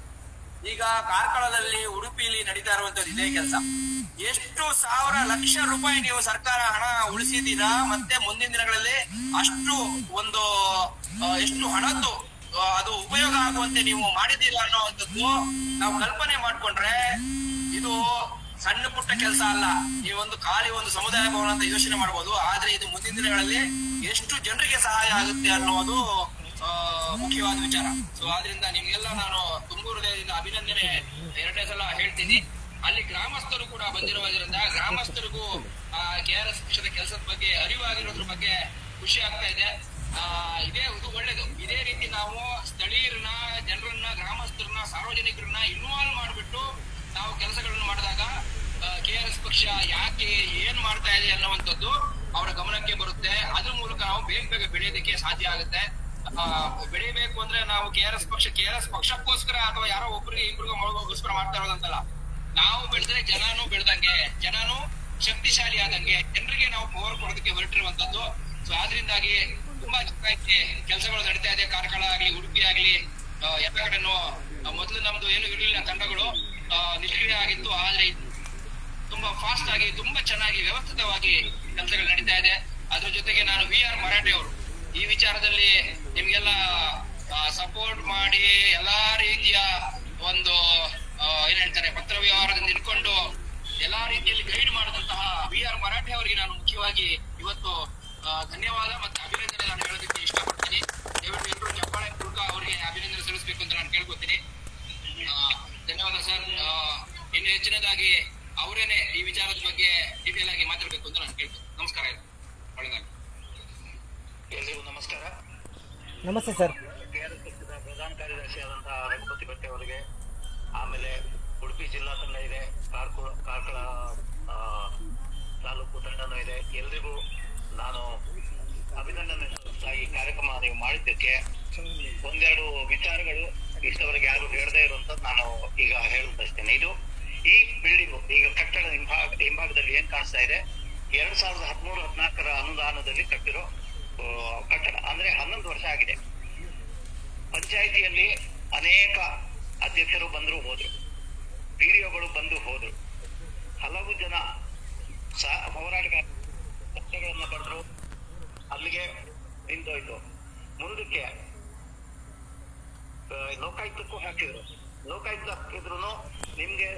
ಈಗ ಕಾರ್ಕಳದಲ್ಲಿ, ಉಡುಪಿಲಿ ನಡೀತಾ ಇರುವಂತದ್ದು ಇದೇ ಕೆಲಸ. ಎಷ್ಟು ಸಾವಿರ ಲಕ್ಷ ರೂಪಾಯಿ ನೀವು ಸರ್ಕಾರ ಹಣ ಉಳಿಸಿದ್ದೀರಾ, ಮತ್ತೆ ಮುಂದಿನ ದಿನಗಳಲ್ಲಿ ಅಷ್ಟು ಒಂದು ಎಷ್ಟು ಹಣದ್ದು ಅದು ಉಪಯೋಗ ಆಗುವಂತೆ ನೀವು ಮಾಡಿದ್ದೀರಾ ಅನ್ನೋವಂಥದ್ದು ನಾವು ಕಲ್ಪನೆ ಮಾಡ್ಕೊಂಡ್ರೆ ಇದು ಸಣ್ಣ ಪುಟ್ಟ ಕೆಲಸ ಅಲ್ಲ. ನೀವೊಂದು ಖಾಲಿ ಒಂದು ಸಮುದಾಯ ಭವನ ಅಂತ ಯೋಚನೆ ಮಾಡಬಹುದು, ಆದ್ರೆ ಇದು ಮುಂದಿನ ದಿನಗಳಲ್ಲಿ ಎಷ್ಟು ಜನರಿಗೆ ಸಹಾಯ ಆಗುತ್ತೆ ಅನ್ನೋದು ಮುಖ್ಯವಾದ ವಿಚಾರ. ಸೊ ಆದ್ರಿಂದ ನಿಮ್ಗೆಲ್ಲ ನಾನು ತುಂಬು ಹೃದಯದಿಂದ ಅಭಿನಂದನೆ ಎರಡನೇ ಸಲ ಹೇಳ್ತೀನಿ. ಅಲ್ಲಿ ಗ್ರಾಮಸ್ಥರು ಕೂಡ ಬಂದಿರೋದ್ರಿಂದ ಗ್ರಾಮಸ್ಥರಿಗೂ KRS ಪಕ್ಷದ ಕೆಲಸದ ಬಗ್ಗೆ ಅರಿವಾಗಿರೋದ್ರ ಬಗ್ಗೆ ಖುಷಿ ಆಗ್ತಾ ಇದೆ. ಇದು ಒಳ್ಳೇದು. ಇದೇ ರೀತಿ ನಾವು ಸ್ಥಳೀಯರನ್ನ, ಜನರನ್ನ, ಗ್ರಾಮಸ್ಥರನ್ನ, ಸಾರ್ವಜನಿಕರನ್ನ ಇನ್ವಾಲ್ವ್ ಮಾಡಿಬಿಟ್ಟು ನಾವು ಕೆಲಸಗಳನ್ನು ಮಾಡಿದಾಗ KRS ಪಕ್ಷ ಯಾಕೆ ಏನ್ ಮಾಡ್ತಾ ಇದೆ ಅನ್ನುವಂಥದ್ದು ಅವರ ಗಮನಕ್ಕೆ ಬರುತ್ತೆ. ಅದ್ರ ಮೂಲಕ ನಾವು ಬೇಗ ಬೆಳೆಯೋದಕ್ಕೆ ಸಾಧ್ಯ ಆಗುತ್ತೆ. ಬೆಳಿಬೇಕು ಅಂದ್ರೆ ನಾವು KRS ಪಕ್ಷಕ್ಕೋಸ್ಕರ ಅಥವಾ ಯಾರೋ ಒಬ್ಬರಿಗೆ ಇಬ್ಬರಿಗೋಸ್ಕರ ಮಾಡ್ತಾ ಇರೋದಂತಲ್ಲ. ನಾವು ಬೆಳೆದ್ರೆ ಜನನು ಬೆಳೆದಂಗೆ, ಜನನು ಶಕ್ತಿಶಾಲಿ ಆದಂಗೆ, ಜನರಿಗೆ ನಾವು ಪವರ್ ಕೊಡೋದಕ್ಕೆ ಹೊರಟಿರುವಂತದ್ದು. ಸೊ ಆದ್ರಿಂದಾಗಿ ತುಂಬಾ ಚೆನ್ನಾಗಿ ಕೆಲಸಗಳು ನಡೀತಾ ಇದೆ. ಕಾರ್ಕಳ ಆಗ್ಲಿ, ಉಡುಪಿ ಆಗ್ಲಿ, ಎಲ್ಲ ಕಡೆನೂ ಮೊದಲು ನಮ್ದು ಏನು ಇರಲಿಲ್ಲ, ತಂಡಗಳು ನಿಷ್ಕ್ರಿಯ ಆಗಿತ್ತು. ಆದ್ರೆ ತುಂಬಾ ತುಂಬಾ ಫಾಸ್ಟ್ ಆಗಿ ತುಂಬಾ ಚೆನ್ನಾಗಿ ವ್ಯವಸ್ಥಿತವಾಗಿ ಕೆಲಸಗಳು ನಡೀತಾ ಇದೆ. ಅದ್ರ ಜೊತೆಗೆ ನಾನು VR ಮರಾಠೆ ಅವರು ಈ ವಿಚಾರದಲ್ಲಿ ನಿಮ್ಗೆಲ್ಲ ಸಪೋರ್ಟ್ ಮಾಡಿ ಎಲ್ಲಾ ರೀತಿಯ ಒಂದು ಏನ್ ಹೇಳ್ತಾರೆ ಪತ್ರ ವ್ಯವಹಾರದಿಂದ ಇಟ್ಕೊಂಡು ಎಲ್ಲಾ ರೀತಿಯಲ್ಲಿ ಗೈಡ್ ಮಾಡಿದಂತಹ VR ಮರಾಠೆ ಅವರಿಗೆ ನಾನು ಮುಖ್ಯವಾಗಿ ಇವತ್ತು ಧನ್ಯವಾದ ಮತ್ತೆ ಅಭಿನಂದನೆ ನಾನು ಹೇಳೋದಕ್ಕೆ ಇಷ್ಟಪಡ್ತೀನಿ. ದಯವಿಟ್ಟು ಎಲ್ಲರೂ ಚಪ್ಪಾಳೆ ಮೂಲಕ ಅವರಿಗೆ ಅಭಿನಂದನೆ ಸಲ್ಲಿಸಬೇಕು ಅಂತ ನಾನು ಕೇಳ್ಕೊತೀನಿ. ಧನ್ಯವಾದ ಸರ್. ಇನ್ನು ಹೆಚ್ಚಿನದಾಗಿ ಅವರೇನೆ ಈ ವಿಚಾರದ ಬಗ್ಗೆ ಡೀಟೇಲ್ ಆಗಿ ಮಾತಾಡಬೇಕು ಅಂತ ನಾನು ಕೇಳ್ತೀನಿ. ನಮಸ್ಕಾರ. ಒಳ್ಳೆದಾಗಿ. ಎಲ್ರಿಗೂ ನಮಸ್ಕಾರ. ನಮಸ್ತೆ ಸರ್. ಪ್ರಧಾನ ಕಾರ್ಯದರ್ಶಿ ಆದಂತಹ ರಘುಪತಿ ಭಟ್ಟೆ ಅವರಿಗೆ, ಆಮೇಲೆ ಉಡುಪಿ ಜಿಲ್ಲಾ ತಂಡ ಇದೆ, ಕಾರ್ಕಳ ತಾಲೂಕು ತಂಡನೂ ಇದೆ. ಎಲ್ರಿಗೂ ನಾನು ಅಭಿನಂದನೆ ಸಲ್ಲಿಸ್ತಾ ಈ ಕಾರ್ಯಕ್ರಮ ನೀವು ಮಾಡಿದ್ದಕ್ಕೆ ಒಂದೆರಡು ವಿಚಾರಗಳು ಇಷ್ಟವರೆಗೆ ಯಾರು ಹೇಳದೇ ಇರುವಂತದ್ದು ನಾನು ಈಗ ಹೇಳಬಯಸ್ತೇನೆ. ಇದು ಈ ಬಿಲ್ಡಿಂಗು ಈಗ ಕಟ್ಟಡ ಹಿಂಭಾಗದಲ್ಲಿ ಏನ್ ಕಾಣಿಸ್ತಾ ಇದೆ 2013-14 ಅನುದಾನದಲ್ಲಿ ಕಟ್ಟಿರೋ ಕಟ್ಟಡ. ಅಂದ್ರೆ 11 ವರ್ಷ ಆಗಿದೆ. ಪಂಚಾಯಿತಿಯಲ್ಲಿ ಅನೇಕ ಅಧ್ಯಕ್ಷರು ಬಂದ್ರು ಹೋದ್ರು, PDOಗಳು ಬಂದು ಹೋದ್ರು, ಹಲವು ಜನ ಹೋರಾಟಗಾರಗಳನ್ನ ಬಂದ್ರು, ಅಲ್ಲಿಗೆ ನಿಂತೋಯ್ತು. ಮುಂದಕ್ಕೆ ಲೋಕಾಯುಕ್ತಕ್ಕೂ ಹಾಕಿದ್ರು. ಲೋಕಾಯುಕ್ತ ಹಾಕಿದ್ರು ನಿಮ್ಗೆ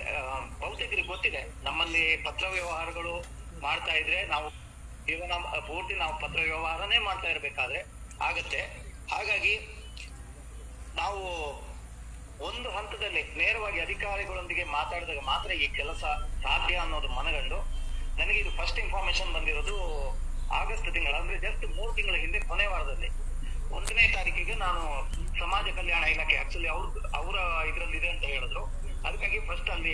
ಬಹುತೇಕರಿಗೆ ಗೊತ್ತಿದೆ, ನಮ್ಮಲ್ಲಿ ಪತ್ರ ವ್ಯವಹಾರಗಳು ಮಾಡ್ತಾ ಇದ್ರೆ ನಾವು ಜೀವನ ಪೂರ್ತಿ ನಾವು ಪತ್ರ ವ್ಯವಹಾರನೇ ಮಾಡ್ತಾ ಇರ್ಬೇಕಾದ್ರೆ ಆಗತ್ತೆ. ಹಾಗಾಗಿ ನಾವು ಒಂದು ಹಂತದಲ್ಲಿ ನೇರವಾಗಿ ಅಧಿಕಾರಿಗಳೊಂದಿಗೆ ಮಾತಾಡಿದಾಗ ಮಾತ್ರ ಈ ಕೆಲಸ ಸಾಧ್ಯ ಅನ್ನೋದು ಮನಗಂಡು ನನಗೆ ಇದು ಫಸ್ಟ್ ಇನ್ಫಾರ್ಮೇಶನ್ ಬಂದಿರೋದು ಆಗಸ್ಟ್ ತಿಂಗಳ, ಅಂದ್ರೆ ಜಸ್ಟ್ 3 ತಿಂಗಳ ಹಿಂದೆ ಕೊನೆ ವಾರದಲ್ಲಿ 1ನೇ ತಾರೀಕಿಗೆ ನಾನು ಸಮಾಜ ಕಲ್ಯಾಣ ಇಲಾಖೆ ಆಕ್ಚುಲಿ ಅವರ ಇದ್ರಲ್ಲಿ ಇದೆ ಅಂತ ಹೇಳಿದ್ರು. ಅದಕ್ಕಾಗಿ ಫಸ್ಟ್ ಅಲ್ಲಿ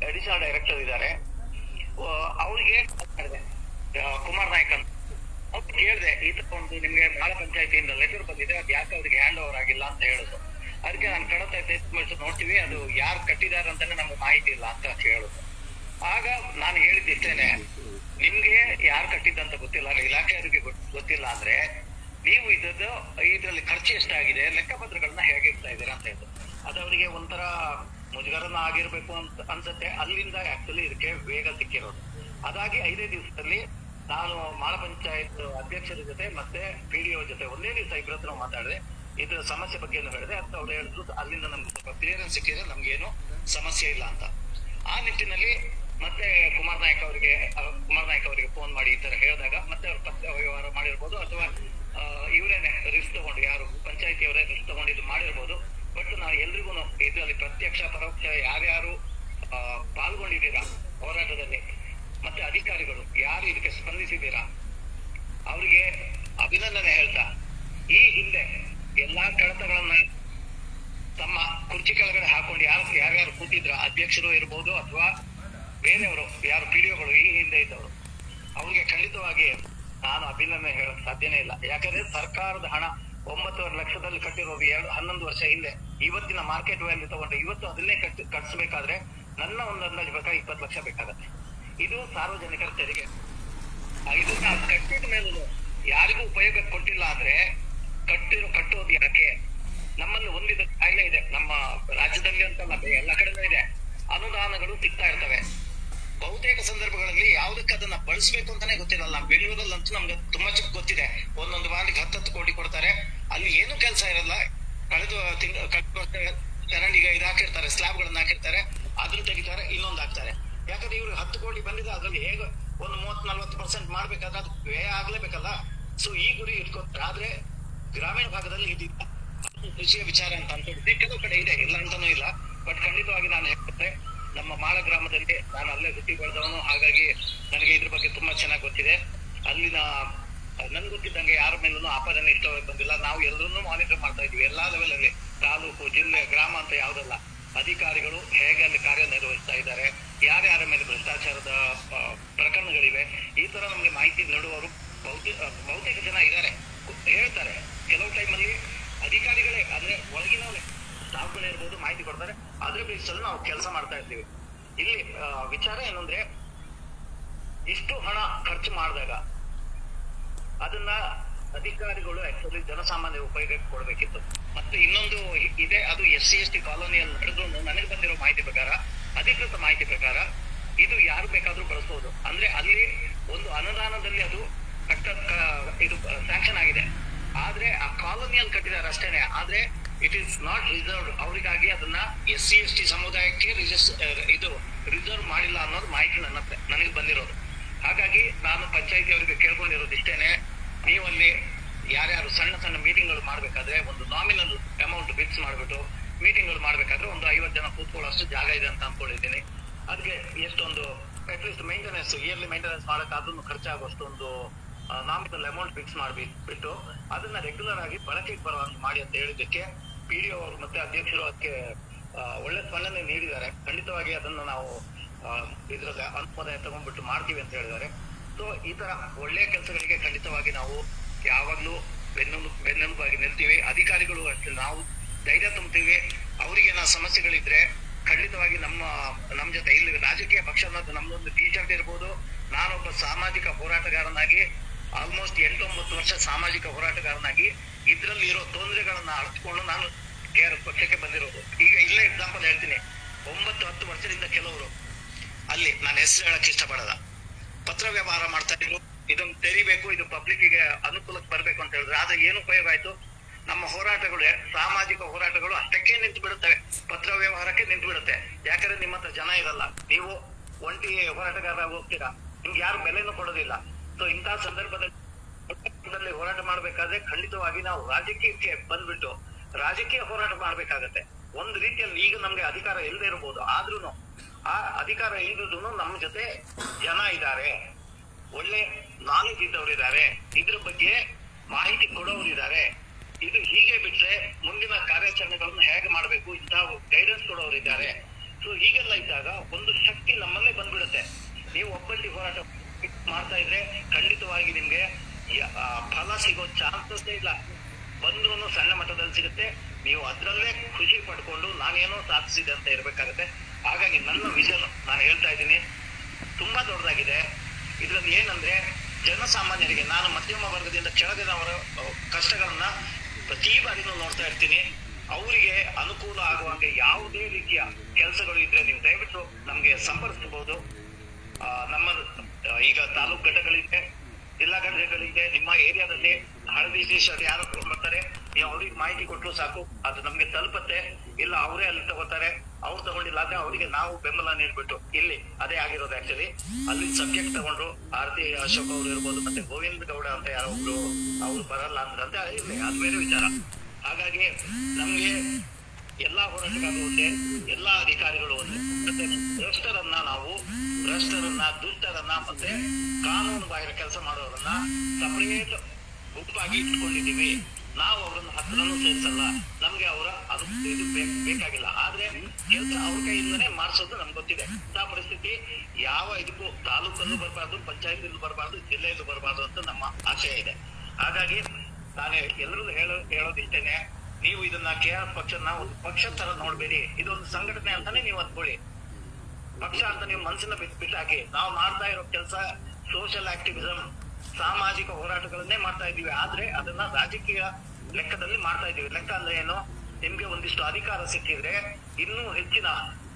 ಅಡಿಷನಲ್ ಡೈರೆಕ್ಟರ್ ಇದ್ದಾರೆ, ಅವ್ರಿಗೆ ಕುಮಾರ್ ನಾಯ್ಕ್ ಅಂತ ಅವ್ರು ಕೇಳಿದೆ, ಈ ತರ ಒಂದು ನಿಮ್ಗೆ ಮಾಳ ಪಂಚಾಯತಿಯಿಂದ ಲೆಟರ್ ಬಂದಿದೆ, ಅದು ಯಾಕೆ ಅವ್ರಿಗೆ ಹ್ಯಾಂಡ್ ಓವರ್ ಆಗಿಲ್ಲ ಅಂತ ಹೇಳಿದ್ರು. ಅದಕ್ಕೆ ನಾನು ಕಡತ ನೋಡ್ತೀವಿ, ಅದು ಯಾರು ಕಟ್ಟಿದಾರ ಅಂತಾನೆ ನಮ್ಗೆ ಮಾಹಿತಿ ಇಲ್ಲ ಅಂತ ಹೇಳಿದ್ರು. ಆಗ ನಾನು ಹೇಳಿದ್ದೇನೆ, ನಿಮ್ಗೆ ಯಾರು ಕಟ್ಟಿದ್ದಂತ ಗೊತ್ತಿಲ್ಲ, ಇಲಾಖೆಯವರಿಗೆ ಗೊತ್ತಿಲ್ಲ ಅಂದ್ರೆ ನೀವು ಇದ್ರಲ್ಲಿ ಖರ್ಚು ಎಷ್ಟಾಗಿದೆ, ಲೆಕ್ಕಪತ್ರಗಳನ್ನ ಹೇಗೆ ಇಡ್ತಾ ಇದ್ದೀರಾ ಅಂತ ಹೇಳಿದ್ರು. ಅದು ಅವರಿಗೆ ಒಂಥರ ಮುಜುಗರನ ಆಗಿರ್ಬೇಕು ಅಂತ ಅನ್ಸುತ್ತೆ. ಅಲ್ಲಿಂದ ಆಕ್ಚುಲಿ ಇದಕ್ಕೆ ವೇಗ ಸಿಕ್ಕಿರೋದು. ಅದಾಗಿ 5 ದಿವಸದಲ್ಲಿ ನಾನು ಮಾಳ ಪಂಚಾಯತ್ ಅಧ್ಯಕ್ಷರ ಜೊತೆ ಮತ್ತೆ PDO ಜೊತೆ ಒಂದೇ ದಿವಸ ಇಬ್ಬರ ಹತ್ರ ಮಾತಾಡಿದೆ. ಇದ್ರ ಸಮಸ್ಯೆ ಬಗ್ಗೆ ಹೇಳಿದೆ ಅಂತ ಅವ್ರು ಹೇಳಿದ್ರು. ಅಲ್ಲಿಂದ ನಮ್ಗೆ ಸ್ವಲ್ಪ ಕ್ಲಿಯರೆನ್ಸ್ ಸಿಕ್ಕಿದ್ರೆ ನಮ್ಗೇನು ಸಮಸ್ಯೆ ಇಲ್ಲ ಅಂತ. ಆ ನಿಟ್ಟಿನಲ್ಲಿ ಮತ್ತೆ ಕುಮಾರ್ ನಾಯ್ಕ್ ಅವರಿಗೆ ಫೋನ್ ಮಾಡಿ ಈ ತರ ಹೇಳಿದಾಗ ಮತ್ತೆ ಅವ್ರು ಪತ್ರ ವ್ಯವಹಾರ ಮಾಡಿರ್ಬೋದು ಅಥವಾ ಇವರೇನೆ ರಿಸ್ಕ್ ತಗೊಂಡು, ಯಾರು ಪಂಚಾಯತಿಯವರೇ ರಿಸ್ಕ್ ತಗೊಂಡು ಇದು ಮಾಡಿರ್ಬೋದು. ಬಟ್ ನಾವು ಎಲ್ರಿಗೂ ಇದರಲ್ಲಿ ಪ್ರತ್ಯಕ್ಷ ಪರೋಕ್ಷ ಯಾರ್ಯಾರು ಪಾಲ್ಗೊಂಡಿದ್ದೀರಾ ಹೋರಾಟದಲ್ಲಿ ಮತ್ತೆ ಅಧಿಕಾರಿಗಳು ಯಾರು ಇದಕ್ಕೆ ಸ್ಪಂದಿಸಿದ್ದೀರಾ ಅವರಿಗೆ ಅಭಿನಂದನೆ ಹೇಳ್ತಾ, ಈ ಹಿಂದೆ ಎಲ್ಲಾ ಕಡತಗಳನ್ನ ತಮ್ಮ ಕುರ್ಚಿ ಕೆಳಗಡೆ ಹಾಕೊಂಡು ಯಾರ್ಯಾರು ಕೂತಿದ್ರ ಅಧ್ಯಕ್ಷರು ಇರ್ಬೋದು ಅಥವಾ ಬೇರೆಯವರು ಯಾರು PDOಗಳು ಈ ಹಿಂದೆ ಇದ್ದವರು ಅವ್ರಿಗೆ ಖಂಡಿತವಾಗಿ ನಾನು ಅಭಿನಂದನೆ ಹೇಳಕ್ ಸಾಧ್ಯನೇ ಇಲ್ಲ. ಯಾಕಂದ್ರೆ ಸರ್ಕಾರದ ಹಣ 9.5 ಲಕ್ಷದಲ್ಲಿ ಕಟ್ಟಿರೋದು 11 ವರ್ಷ ಹಿಂದೆ. ಇವತ್ತಿನ ಮಾರ್ಕೆಟ್ ವ್ಯಾಲ್ಯೂ ತಗೊಂಡ್ರೆ ಇವತ್ತು ಅದನ್ನೇ ಕಟ್ಟಿಸ್ಬೇಕಾದ್ರೆ ನನ್ನ ಒಂದು ಅಂದಾಜು ಪ್ರಕಾರ 20 ಲಕ್ಷ ಬೇಕಾಗತ್ತೆ. ಇದು ಸಾರ್ವಜನಿಕರ ತೆರಿಗೆ. ಇದನ್ನ ಕಟ್ಟಿದ ಮೇಲೂ ಯಾರಿಗೂ ಉಪಯೋಗ ಕೊಟ್ಟಿಲ್ಲ ಅಂದ್ರೆ ಕಟ್ಟೋದು ಯಾಕೆ? ನಮ್ಮಲ್ಲಿ ಒಂದಿದ ಕಾಯಿಲೆ ಇದೆ, ನಮ್ಮ ರಾಜ್ಯದಲ್ಲಿ ಅಂತಲ್ಲ ಎಲ್ಲ ಕಡೆನೂ ಇದೆ, ಅನುದಾನಗಳು ಸಿಗ್ತಾ ಇರ್ತವೆ. ಬಹುತೇಕ ಸಂದರ್ಭಗಳಲ್ಲಿ ಯಾವುದಕ್ಕೆ ಅದನ್ನ ಬಳಸಬೇಕು ಅಂತಾನೆ ಗೊತ್ತಿರಲ್ಲ. ಬೆಂಗಳೂರಲ್ಲಂತೂ ನಮ್ಗೆ ತುಂಬಾ ಗೊತ್ತಿದೆ, ಒಂದೊಂದು ವಾರ್ಡಿಗೆ 10 ಕೋಟಿ ಕೊಡ್ತಾರೆ, ಅಲ್ಲಿ ಏನು ಕೆಲಸ ಇರಲ್ಲ. ಕಳೆದ ಚರಂಡಿಗೆ ಇದು ಹಾಕಿರ್ತಾರೆ, ಸ್ಲಾಬ್ಗಳನ್ನ ಹಾಕಿರ್ತಾರೆ, ಅದ್ರ ತೆಗಿತಾರೆ, ಇನ್ನೊಂದು ಹಾಕ್ತಾರೆ. ಯಾಕಂದ್ರೆ ಇವ್ರು 10 ಕೋಟಿ ಬಂದಿದೆ, ಅದ್ರಲ್ಲಿ ಹೇಗೆ ಒಂದು 30-40% ಮಾಡ್ಬೇಕಾದ್ರೆ ಅದು ವ್ಯಯ ಆಗ್ಲೇಬೇಕಲ್ಲ. ಸೊ ಈ ಗುರಿ ಇಟ್ಕೊತಾರೆ. ಆದ್ರೆ ಗ್ರಾಮೀಣ ಭಾಗದಲ್ಲಿ ಇದಿಲ್ಲ. ಕೃಷಿಯ ವಿಚಾರ ಅಂತ ಅನ್ಕೊಂಡಿದ್ದೆ, ಕೆಲವು ಕಡೆ ಇದೆ, ಇಲ್ಲ ಅಂತಾನೂ ಇಲ್ಲ. ಬಟ್ ಖಂಡಿತವಾಗಿ ನಾನು ಹೇಳ್ತೇನೆ, ನಮ್ಮ ಮಾಳ ಗ್ರಾಮದಲ್ಲಿ ನಾನು ಅಲ್ಲೇ ಹುಟ್ಟಿ ಬೆಳೆದವನು, ಹಾಗಾಗಿ ನನಗೆ ಇದ್ರ ಬಗ್ಗೆ ತುಂಬಾ ಚೆನ್ನಾಗಿ ಗೊತ್ತಿದೆ. ಅಲ್ಲಿನ ನನ್ಗೆ ಗೊತ್ತಿದ್ದಂಗೆ ಯಾರ ಮೇಲೂ ಆಪಾದನೆ ಇಷ್ಟವಾಗಿ ಬಂದಿಲ್ಲ. ನಾವು ಎಲ್ಲರನ್ನೂ ಮಾನಿಟರ್ ಮಾಡ್ತಾ ಇದ್ವಿ, ಎಲ್ಲಾ ಲೆವೆಲ್ ಅಲ್ಲಿ, ತಾಲೂಕು, ಜಿಲ್ಲೆ, ಗ್ರಾಮ ಅಂತ ಯಾವುದಲ್ಲ. ಅಧಿಕಾರಿಗಳು ಹೇಗೆ ಅಲ್ಲಿ ಕಾರ್ಯನಿರ್ವಹಿಸ್ತಾ ಇದ್ದಾರೆ, ಯಾರ್ಯಾರ ಮೇಲೆ ಭ್ರಷ್ಟಾಚಾರದ ಪ್ರಕರಣಗಳಿವೆ, ಈ ತರ ನಮ್ಗೆ ಮಾಹಿತಿ ನೀಡುವವರು ಬಹುತೇಕ ಜನ ಇದ್ದಾರೆ, ಹೇಳ್ತಾರೆ. ಕೆಲವು ಟೈಮಲ್ಲಿ ಅಧಿಕಾರಿಗಳೇ ಅಂದ್ರೆ ಒಳಗಿನವರೇ ಸ್ಟಾಫ್ಗಳಿರ್ಬೋದು ಮಾಹಿತಿ ಕೊಡ್ತಾರೆ. ಅದ್ರ ಬೇಸಲ್ಲಿ ನಾವು ಕೆಲಸ ಮಾಡ್ತಾ ಇರ್ತೀವಿ. ಇಲ್ಲಿ ವಿಚಾರ ಏನಂದ್ರೆ, ಇಷ್ಟು ಹಣ ಖರ್ಚು ಮಾಡಿದಾಗ ಅದನ್ನ ಅಧಿಕಾರಿಗಳು ಆಕ್ಚುಲಿ ಜನಸಾಮಾನ್ಯ ಉಪಯೋಗಕ್ಕೆ ಕೊಡ್ಬೇಕಿತ್ತು. ಮತ್ತೆ ಇನ್ನೊಂದು ಇದೆ, ಅದು SC ST ಕಾಲೋನಿಯಲ್ಲಿ ನಡೆದ್ರು ನನಗೆ ಬಂದಿರೋ ಮಾಹಿತಿ ಪ್ರಕಾರ, ಅಧಿಕೃತ ಮಾಹಿತಿ ಪ್ರಕಾರ ಇದು ಯಾರು ಬೇಕಾದ್ರೂ ಬಳಸಬಹುದು. ಅಂದ್ರೆ ಅಲ್ಲಿ ಒಂದು ಅನುದಾನದಲ್ಲಿ ಅದು ಇದು ಸ್ಯಾಂಕ್ಷನ್ ಆಗಿದೆ. ಆದ್ರೆ ಆ ಕಾಲೋನಿಯಲ್ಲಿ ಕಟ್ಟಿದ್ದಾರೆ ಅಷ್ಟೇನೆ. ಆದ್ರೆ ಇಟ್ ಈಸ್ ನಾಟ್ ರಿಸರ್ವ್ಡ್. ಅವರಿಗಾಗಿ ಅದನ್ನ SC ST ಸಮುದಾಯಕ್ಕೆ ಇದು ರಿಸರ್ವ್ ಮಾಡಿಲ್ಲ ಅನ್ನೋದು ಮಾಹಿತಿ ನನಗೆ ಬಂದಿರೋದು. ಹಾಗಾಗಿ ನಾನು ಪಂಚಾಯತಿ ಅವರಿಗೆ ಕೇಳ್ಕೊಂಡಿರೋದು ಇಷ್ಟೇನೆ, ನೀವಲ್ಲಿ ಯಾರ್ಯಾರು ಸಣ್ಣ ಸಣ್ಣ ಮೀಟಿಂಗ್ಗಳು ಮಾಡ್ಬೇಕಾದ್ರೆ ಒಂದು ನಾಮಿನಲ್ ಅಮೌಂಟ್ ಫಿಕ್ಸ್ ಮಾಡ್ಬಿಟ್ಟು ಮೀಟಿಂಗ್ಗಳು ಮಾಡ್ಬೇಕಾದ್ರೆ ಒಂದು 50 ಜನ ಕೂತ್ಕೊಳ್ಳೋಷ್ಟು ಜಾಗ ಇದೆ ಅಂತ ಅನ್ಕೊಂಡಿದ್ದೀನಿ. ಅದಕ್ಕೆ ಎಷ್ಟೊಂದು ಅಟ್ಲೀಸ್ಟ್ ಮೇಂಟೆನೆನ್ಸ್, ಇಯರ್ಲಿ ಮೇಂಟೆನೆನ್ಸ್ ಮಾಡಕ್ಕೆ ಅದನ್ನು ಖರ್ಚಾಗುವಷ್ಟು ಒಂದು ನಾಮಿನಲ್ ಅಮೌಂಟ್ ಫಿಕ್ಸ್ ಮಾಡಿಬಿಟ್ಟು ಅದನ್ನ ರೆಗ್ಯುಲರ್ ಆಗಿ ಬಳಕೆಗೆ ಬರುವಂತ ಮಾಡಿ ಅಂತ ಹೇಳಿದ್ದಕ್ಕೆ PDO ಅವರು ಮತ್ತೆ ಅಧ್ಯಕ್ಷರು ಅದಕ್ಕೆ ಒಳ್ಳೆ ಸ್ಪಂದನೆ ನೀಡಿದ್ದಾರೆ. ಖಂಡಿತವಾಗಿ ಅದನ್ನು ನಾವು ಇದ್ರಲ್ಲಿ ಅನುಮೋದನೆ ತಗೊಂಡ್ಬಿಟ್ಟು ಮಾಡ್ತೀವಿ ಅಂತ ಹೇಳಿದ್ದಾರೆ. ಸೊ ಈ ತರ ಒಳ್ಳೆಯ ಕೆಲಸಗಳಿಗೆ ಖಂಡಿತವಾಗಿ ನಾವು ಯಾವಾಗ್ಲೂ ಬೆನ್ನೆಲುಬಾಗಿ ನಿಲ್ತೀವಿ. ಅಧಿಕಾರಿಗಳು ಅಷ್ಟೇ ನಾವು ಧೈರ್ಯ ತುಂಬ್ತೀವಿ. ಅವರಿಗೆ ಸಮಸ್ಯೆಗಳಿದ್ರೆ ಖಂಡಿತವಾಗಿ ನಮ್ಮ ಜೊತೆ ಇಲ್ಲಿ ರಾಜಕೀಯ ಪಕ್ಷ ಅನ್ನೋದು ನಮ್ದೊಂದು ಟೀಚರ್ ಇರ್ಬೋದು. ನಾನೊಬ್ಬ ಸಾಮಾಜಿಕ ಹೋರಾಟಗಾರನಾಗಿ ಆಲ್ಮೋಸ್ಟ್ 8-9 ವರ್ಷ ಸಾಮಾಜಿಕ ಹೋರಾಟಗಾರನಾಗಿ ಇದ್ರಲ್ಲಿ ಇರೋ ತೊಂದರೆಗಳನ್ನ ಅರ್ಥಕೊಂಡು ನಾನು KRS ಪಕ್ಷಕ್ಕೆ ಬಂದಿರೋದು. ಈಗ ಇಲ್ಲೇ ಎಕ್ಸಾಂಪಲ್ ಹೇಳ್ತೀನಿ. 9-10 ವರ್ಷದಿಂದ ಕೆಲವರು ಅಲ್ಲಿ ನಾನು ಹೆಸರು ಹೇಳಕ್ ಇಷ್ಟಪಡಲ್ಲ, ಪತ್ರ ವ್ಯವಹಾರ ಮಾಡ್ತಾ ಇದ್ರು. ಇದನ್ನು ತೆರಿಬೇಕು, ಇದು ಪಬ್ಲಿಕ್ಗೆ ಅನುಕೂಲಕ್ಕೆ ಬರ್ಬೇಕು ಅಂತ ಹೇಳಿದ್ರೆ ಆದ್ರೆ ಏನು ಉಪಯೋಗ ಆಯ್ತು? ನಮ್ಮ ಹೋರಾಟಗಳು, ಸಾಮಾಜಿಕ ಹೋರಾಟಗಳು ಅಷ್ಟಕ್ಕೆ ನಿಂತು ಬಿಡುತ್ತವೆ, ಪತ್ರ ವ್ಯವಹಾರಕ್ಕೆ ನಿಂತು ಬಿಡುತ್ತೆ. ಯಾಕಂದ್ರೆ ನಿಮ್ಮ ಹತ್ರ ಜನ ಇರಲ್ಲ, ನೀವು ಒಂಟಿ ಹೋರಾಟಗಾರ ಹೋಗ್ತೀರಾ, ನಿಮ್ಗೆ ಯಾರು ಬೆಲೆನೂ ಕೊಡೋದಿಲ್ಲ. ಸೊ ಇಂತಹ ಸಂದರ್ಭದಲ್ಲಿ ಹೋರಾಟ ಮಾಡ್ಬೇಕಾದ್ರೆ ಖಂಡಿತವಾಗಿ ನಾವು ರಾಜಕೀಯಕ್ಕೆ ಬಂದ್ಬಿಟ್ಟು ರಾಜಕೀಯ ಹೋರಾಟ ಮಾಡ್ಬೇಕಾಗತ್ತೆ. ಒಂದು ರೀತಿಯಲ್ಲಿ ಈಗ ನಮ್ಗೆ ಅಧಿಕಾರ ಇಲ್ಲದೆ ಇರಬಹುದು, ಆದ್ರೂ ಆ ಅಧಿಕಾರ ಇಲ್ಲದ್ರೂ ನಮ್ಮ ಜೊತೆ ಜನ ಇದ್ದಾರೆ, ಒಳ್ಳೆ ನಾಲೆಜ್ ಇದ್ದವರಿದ್ದಾರೆ, ಇದ್ರ ಬಗ್ಗೆ ಮಾಹಿತಿ ಕೊಡೋರಿದ್ದಾರೆ. ಇದು ಹೀಗೆ ಬಿಟ್ರೆ ಮುಂದಿನ ಕಾರ್ಯಾಚರಣೆಗಳನ್ನು ಹೇಗೆ ಮಾಡಬೇಕು ಇಂತಹ ಗೈಡೆನ್ಸ್ ಕೊಡೋರಿದ್ದಾರೆ. ಸೊ ಹೀಗೆಲ್ಲ ಇದ್ದಾಗ ಒಂದು ಶಕ್ತಿ ನಮ್ಮಲ್ಲೇ ಬಂದ್ಬಿಡುತ್ತೆ. ನೀವು ಒಬ್ಬಲ್ಲಿ ಹೋರಾಟ ಮಾಡ್ತಾ ಇದ್ರೆ ಖಂಡಿತವಾಗಿ ನಿಮ್ಗೆ ಫಲ ಸಿಗೋ ಚಾನ್ಸಸ್ ಇಲ್ಲ. ಬಂದ್ರೂ ಸಣ್ಣ ಮಟ್ಟದಲ್ಲಿ ಸಿಗುತ್ತೆ. ನೀವು ಅದ್ರಲ್ಲೇ ಖುಷಿ ಪಡ್ಕೊಂಡು ನಾನೇನೋ ಸಾಧಿಸಿದೆ ಅಂತ ಇರ್ಬೇಕಾಗತ್ತೆ. ಹಾಗಾಗಿ ನನ್ನ ವಿಷನ್ ನಾನು ಹೇಳ್ತಾ ಇದ್ದೀನಿ, ತುಂಬಾ ದೊಡ್ಡದಾಗಿದೆ. ಇದ್ರಲ್ಲಿ ಏನಂದ್ರೆ ಜನಸಾಮಾನ್ಯರಿಗೆ, ನಾನು ಮಧ್ಯಮ ವರ್ಗದಿಂದ ಕೆಳಗಿನವರ ಕಷ್ಟಗಳನ್ನ ಪ್ರತಿ ಬಾರಿನೂ ನೋಡ್ತಾ ಇರ್ತೀನಿ. ಅವರಿಗೆ ಅನುಕೂಲ ಆಗುವಂಗೆ ಯಾವುದೇ ರೀತಿಯ ಕೆಲಸಗಳು ಇದ್ರೆ ನೀವು ದಯವಿಟ್ಟು ನಮ್ಗೆ ಸಂಪರ್ಕಿಸಬಹುದು. ನಮ್ಮ ಈಗ ತಾಲೂಕು ಘಟಕಗಳಿದೆ, ಜಿಲ್ಲಾ ಘಟಕಗಳಿದೆ. ನಿಮ್ಮ ಏರಿಯಾದಲ್ಲಿ ಹಳದಿ ಟಿ ಶರ್ಟ್ ಯಾರು ಬರ್ತಾರೆ, ನೀವು ಅವ್ರಿಗೆ ಮಾಹಿತಿ ಕೊಟ್ಟರು ಸಾಕು, ಅದು ನಮ್ಗೆ ತಲುಪತ್ತೆ. ಇಲ್ಲ ಅವರೇ ಅಲ್ಲಿ ತಗೋತಾರೆ, ಅವ್ರು ತಗೊಂಡಿಲ್ಲ ಅಂದ್ರೆ ಅವರಿಗೆ ನಾವು ಬೆಂಬಲ ನೀಡ್ಬಿಟ್ಟು, ಇಲ್ಲಿ ಅದೇ ಆಗಿರೋದು ಆಕ್ಚುಲಿ. ಅಲ್ಲಿ ಸಬ್ಜೆಕ್ಟ್ ತಗೊಂಡ್ರು ಆರತಿ ಅಶೋಕ್ ಅವರು ಇರ್ಬೋದು, ಮತ್ತೆ ಗೋವಿಂದ ಗೌಡ ಅಂತ ಯಾರೋ ಒಬ್ರು ಅವ್ರು ಬರಲ್ಲ ಅಂದ್ರಂತೆ, ಇರ್ಲಿ ಅದು ಬೇರೆ ವಿಚಾರ. ಹಾಗಾಗಿ ನಮ್ಗೆ ಎಲ್ಲಾ ಹೋರಾಟಗಾರರು ಒಂದೇ, ಎಲ್ಲಾ ಅಧಿಕಾರಿಗಳು ಒಂದೇ. ಮತ್ತೆ ಭ್ರಷ್ಟರನ್ನ ದುಷ್ಟರನ್ನ ಮತ್ತೆ ಕಾನೂನು ಬಾಹಿರ ಕೆಲಸ ಮಾಡೋರನ್ನ ಸಪರೇಟ್ ಗುಂಪಾಗಿ ಇಟ್ಕೊಂಡಿದ್ದೀವಿ. ನಾವು ಅವರನ್ನು ಹತ್ರನೂ ಸೇರಿಸಲ್ಲ, ನಮ್ಗೆ ಅವರ ಅದು ಇದು ಬೇಕಾಗಿಲ್ಲ. ಆದ್ರೆ ಕೆಲಸ ಅವ್ರ ಕೈಯಿಂದನೇ ಮಾಡಿಸೋದು ನಮ್ಗೆ ಗೊತ್ತಿದೆ. ಇಂತಹ ಪರಿಸ್ಥಿತಿ ಯಾವ ಇದಕ್ಕೂ ತಾಲೂಕಲ್ಲೂ ಬರಬಾರ್ದು, ಪಂಚಾಯತಿಯಲ್ಲೂ ಬರಬಾರ್ದು, ಜಿಲ್ಲೆಯಲ್ಲೂ ಬರಬಾರ್ದು ಅಂತ ನಮ್ಮ ಆಶಯ ಇದೆ. ಹಾಗಾಗಿ ನಾನು ಎಲ್ಲರಿಗೂ ಹೇಳೋದಿಷ್ಟೇನೆ, ನೀವು ಇದನ್ನ KRS ಪಕ್ಷನ ಒಂದು ಪಕ್ಷ ತರ ನೋಡ್ಬೇಡಿ, ಇದೊಂದು ಸಂಘಟನೆ ಅಂತಾನೆ ನೀವು ಅಂದ್ಕೊಳ್ಳಿ. ಪಕ್ಷ ಅಂತ ನೀವು ಮನಸ್ಸನ್ನ ಬಿಟ್ಟಾಕಿ. ನಾವು ಮಾಡ್ತಾ ಇರೋ ಕೆಲಸ ಸೋಷಿಯಲ್ ಆಕ್ಟಿವಿಸಮ್, ಸಾಮಾಜಿಕ ಹೋರಾಟಗಳನ್ನೇ ಮಾಡ್ತಾ ಇದೀವಿ. ಆದ್ರೆ ಅದನ್ನ ರಾಜಕೀಯ ಲೆಕ್ಕದಲ್ಲಿ ಮಾಡ್ತಾ ಇದೀವಿ. ಲೆಕ್ಕ ಅಂದ್ರೆ ಏನು? ನಿಮ್ಗೆ ಒಂದಿಷ್ಟು ಅಧಿಕಾರ ಸಿಕ್ಕಿದ್ರೆ ಇನ್ನೂ ಹೆಚ್ಚಿನ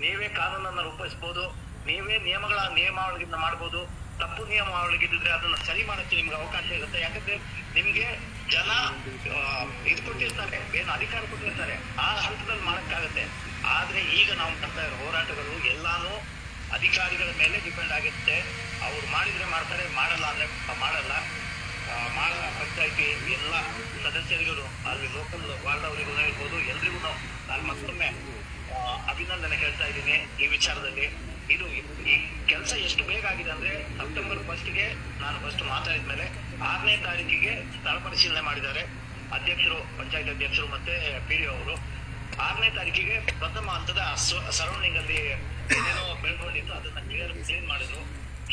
ನೀವೇ ಕಾನೂನನ್ನ ರೂಪಿಸಬಹುದು, ನೀವೇ ನಿಯಮಾವಳಿಗಳನ್ನ ಮಾಡಬಹುದು. ತಪ್ಪು ನಿಯಮಾವಳಿಗಿದ್ರೆ ಅದನ್ನ ಸರಿ ಮಾಡಕ್ಕೆ ನಿಮ್ಗೆ ಅವಕಾಶ ಇರುತ್ತೆ. ಯಾಕಂದ್ರೆ ನಿಮ್ಗೆ ಜನ ಇದು ಕೊಟ್ಟಿರ್ತಾರೆ, ಏನು ಅಧಿಕಾರ ಕೊಟ್ಟಿರ್ತಾರೆ, ಆ ಹಂತದಲ್ಲಿ ಮಾಡಕ್ಕಾಗತ್ತೆ. ಆದ್ರೆ ಈಗ ನಾವು ಮಾಡ್ತಾ ಇರೋ ಹೋರಾಟಗಳು ಎಲ್ಲಾನು ಅಧಿಕಾರಿಗಳ ಮೇಲೆ ಡಿಪೆಂಡ್ ಆಗಿರುತ್ತೆ. ಅವ್ರು ಮಾಡಿದ್ರೆ ಮಾಡ್ತಾರೆ, ಮಾಡಲ್ಲ ಅಂದ್ರೆ ಮಾಡಲ್ಲ. ಪಂಚಾಯತಿ ಎಲ್ಲ ಸದಸ್ಯರಿಗೂ, ಅಲ್ಲಿ ಲೋಕಲ್ ವಾರ್ಡ್ ಅವರಿಗೂ ಇರ್ಬೋದು, ಎಲ್ರಿಗೂ ನಾನು ಮತ್ತೊಮ್ಮೆ ಅಭಿನಂದನೆ ಹೇಳ್ತಾ ಇದ್ದೀನಿ ಈ ವಿಚಾರದಲ್ಲಿ. ಇದು ಈ ಕೆಲಸ ಎಷ್ಟು ಬೇಗ ಆಗಿದೆ ಅಂದ್ರೆ ಸೆಪ್ಟೆಂಬರ್ 1ಗೆ ನಾನು ಫಸ್ಟ್ ಮಾತಾಡಿದ್ಮೇಲೆ 6ನೇ ತಾರೀಕಿಗೆ ಸ್ಥಳ ಪರಿಶೀಲನೆ ಮಾಡಿದ್ದಾರೆ ಅಧ್ಯಕ್ಷರು, ಪಂಚಾಯತ್ ಅಧ್ಯಕ್ಷರು ಮತ್ತೆ PDO ಅವರು. 6ನೇ ತಾರೀಕಿಗೆ ಪ್ರಥಮ ಹಂತದ ಸರೌಂಡಿಂಗ್ ಅಲ್ಲಿ ಏನೇನೋ ಬೆಳ್ಕೊಂಡಿತ್ತು ಅದನ್ನ ಕ್ಲೀನ್ ಮಾಡಿದ್ರು.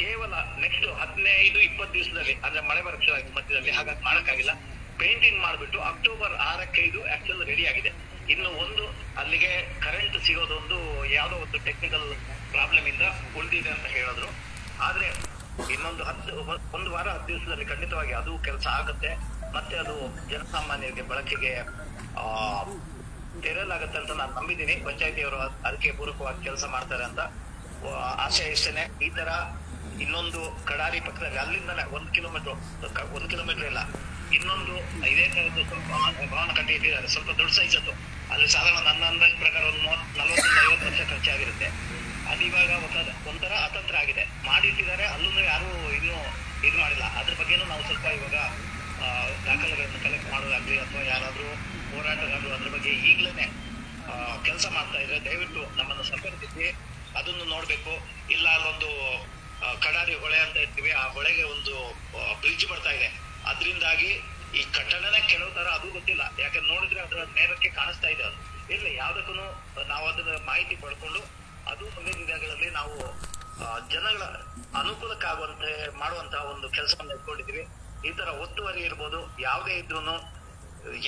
ಕೇವಲ ನೆಕ್ಸ್ಟ್ 15-20 ದಿವಸದಲ್ಲಿ, ಅಂದ್ರೆ ಮಳೆ ಬರಕ್ಕೆ ಮಧ್ಯದಲ್ಲಿ, ಹಾಗಾಗಿ ಮಾಡಕ್ಕಾಗಿಲ್ಲ. ಪೇಂಟಿಂಗ್ ಮಾಡಿಬಿಟ್ಟು ಅಕ್ಟೋಬರ್ 6ಕ್ಕೆ ಇದು ಆಕ್ಚುಲ್ ರೆಡಿ ಆಗಿದೆ. ಇನ್ನು ಒಂದು ಅಲ್ಲಿಗೆ ಕರೆಂಟ್ ಸಿಗೋದೊಂದು ಯಾವುದೋ ಒಂದು ಟೆಕ್ನಿಕಲ್ ಪ್ರಾಬ್ಲಮ್ ಇಂದ ಉಳಿದಿದೆ ಅಂತ ಹೇಳಿದ್ರು. ಆದ್ರೆ ಇನ್ನೊಂದು 1 ವಾರ 10 ದಿವಸದಲ್ಲಿ ಖಂಡಿತವಾಗಿ ಅದು ಕೆಲಸ ಆಗುತ್ತೆ. ಮತ್ತೆ ಅದು ಜನಸಾಮಾನ್ಯರಿಗೆ ಬಳಕೆಗೆ ತೆರೆಯಲಾಗತ್ತೆ ಅಂತ ನಾನು ನಂಬಿದ್ದೀನಿ. ಪಂಚಾಯತಿಯವರು ಅದಕ್ಕೆ ಪೂರಕವಾಗಿ ಕೆಲಸ ಮಾಡ್ತಾರೆ ಅಂತ. ಆಶಯಿಸ್ತೇನೆ. ಈ ತರ ಇನ್ನೊಂದು ಕಡಾರಿ ಪಕ್ಕದಲ್ಲಿ ಅಲ್ಲಿಂದಲೇ 1 ಕಿಲೋಮೀಟರ್ ಇಲ್ಲ, ಇನ್ನೊಂದು ಇದೇ ತರದ್ದು ಸ್ವಲ್ಪ ಭವನ ಕಟ್ಟಿ ಇಟ್ಟಿದ್ದಾರೆ, ಸ್ವಲ್ಪ ದೊಡ್ಡ ಸೈಜ್ ಅದು. ಅಲ್ಲಿ ಸಾಧಾರಣ ನನ್ನ ಅಂದಾಜು ಪ್ರಕಾರ ಒಂದು 40-50 ಲಕ್ಷ ಖರ್ಚಾಗಿರುತ್ತೆ. ಅದು ಇವಾಗ ಒಂಥರ ಅತಂತ್ರ ಆಗಿದೆ, ಮಾಡಿಟ್ಟಿದ್ದಾರೆ. ಅಲ್ಲೂ ಯಾರು ಇನ್ನೂ ಇದು ಮಾಡಿಲ್ಲ. ಅದ್ರ ಬಗ್ಗೆನೂ ನಾವು ಸ್ವಲ್ಪ ಇವಾಗ ದಾಖಲೆಗಳನ್ನು ಕಲೆಕ್ಟ್ ಮಾಡೋದಾಗ್ಲಿ ಅಥವಾ ಯಾರಾದ್ರೂ ಹೋರಾಟಗಾರರು ಅದ್ರ ಬಗ್ಗೆ ಈಗಲೇ ಕೆಲಸ ಮಾಡ್ತಾ ಇದ್ರೆ ದಯವಿಟ್ಟು ನಮ್ಮನ್ನು ಸಂಪರ್ಕಿಸಿ ಅದನ್ನು ನೋಡ್ಬೇಕು. ಇಲ್ಲ ಅಲ್ಲೊಂದು ಕಡಾರಿ ಹೊಳೆ ಅಂತ ಇರ್ತೀವಿ, ಆ ಹೊಳೆಗೆ ಒಂದು ಬ್ರಿಡ್ಜ್ ಬರ್ತಾ ಇದೆ. ಅದರಿಂದಾಗಿ ಈ ಕಟ್ಟಡನೇ ಕೆಲವು ತರ ಅದು ಗೊತ್ತಿಲ್ಲ, ಯಾಕಂದ್ರೆ ನೋಡಿದ್ರೆ ಅದರ ನೇರಕ್ಕೆ ಕಾಣಿಸ್ತಾ ಇದೆ. ಅದು ಇರ್ಲಿ, ಯಾವ್ದಕ್ಕೂ ನಾವು ಅದರ ಮಾಹಿತಿ ಪಡ್ಕೊಂಡು ಅದು ಮುಂದಿನ ದಿನಗಳಲ್ಲಿ ನಾವು ಜನಗಳ ಅನುಕೂಲಕ್ಕಾಗುವಂತೆ ಮಾಡುವಂತಹ ಒಂದು ಕೆಲಸವನ್ನು ಇಟ್ಕೊಂಡಿದ್ದೀವಿ. ಈ ತರ ಒತ್ತುವರಿ ಇರ್ಬೋದು, ಯಾವುದೇ ಇದ್ರೂ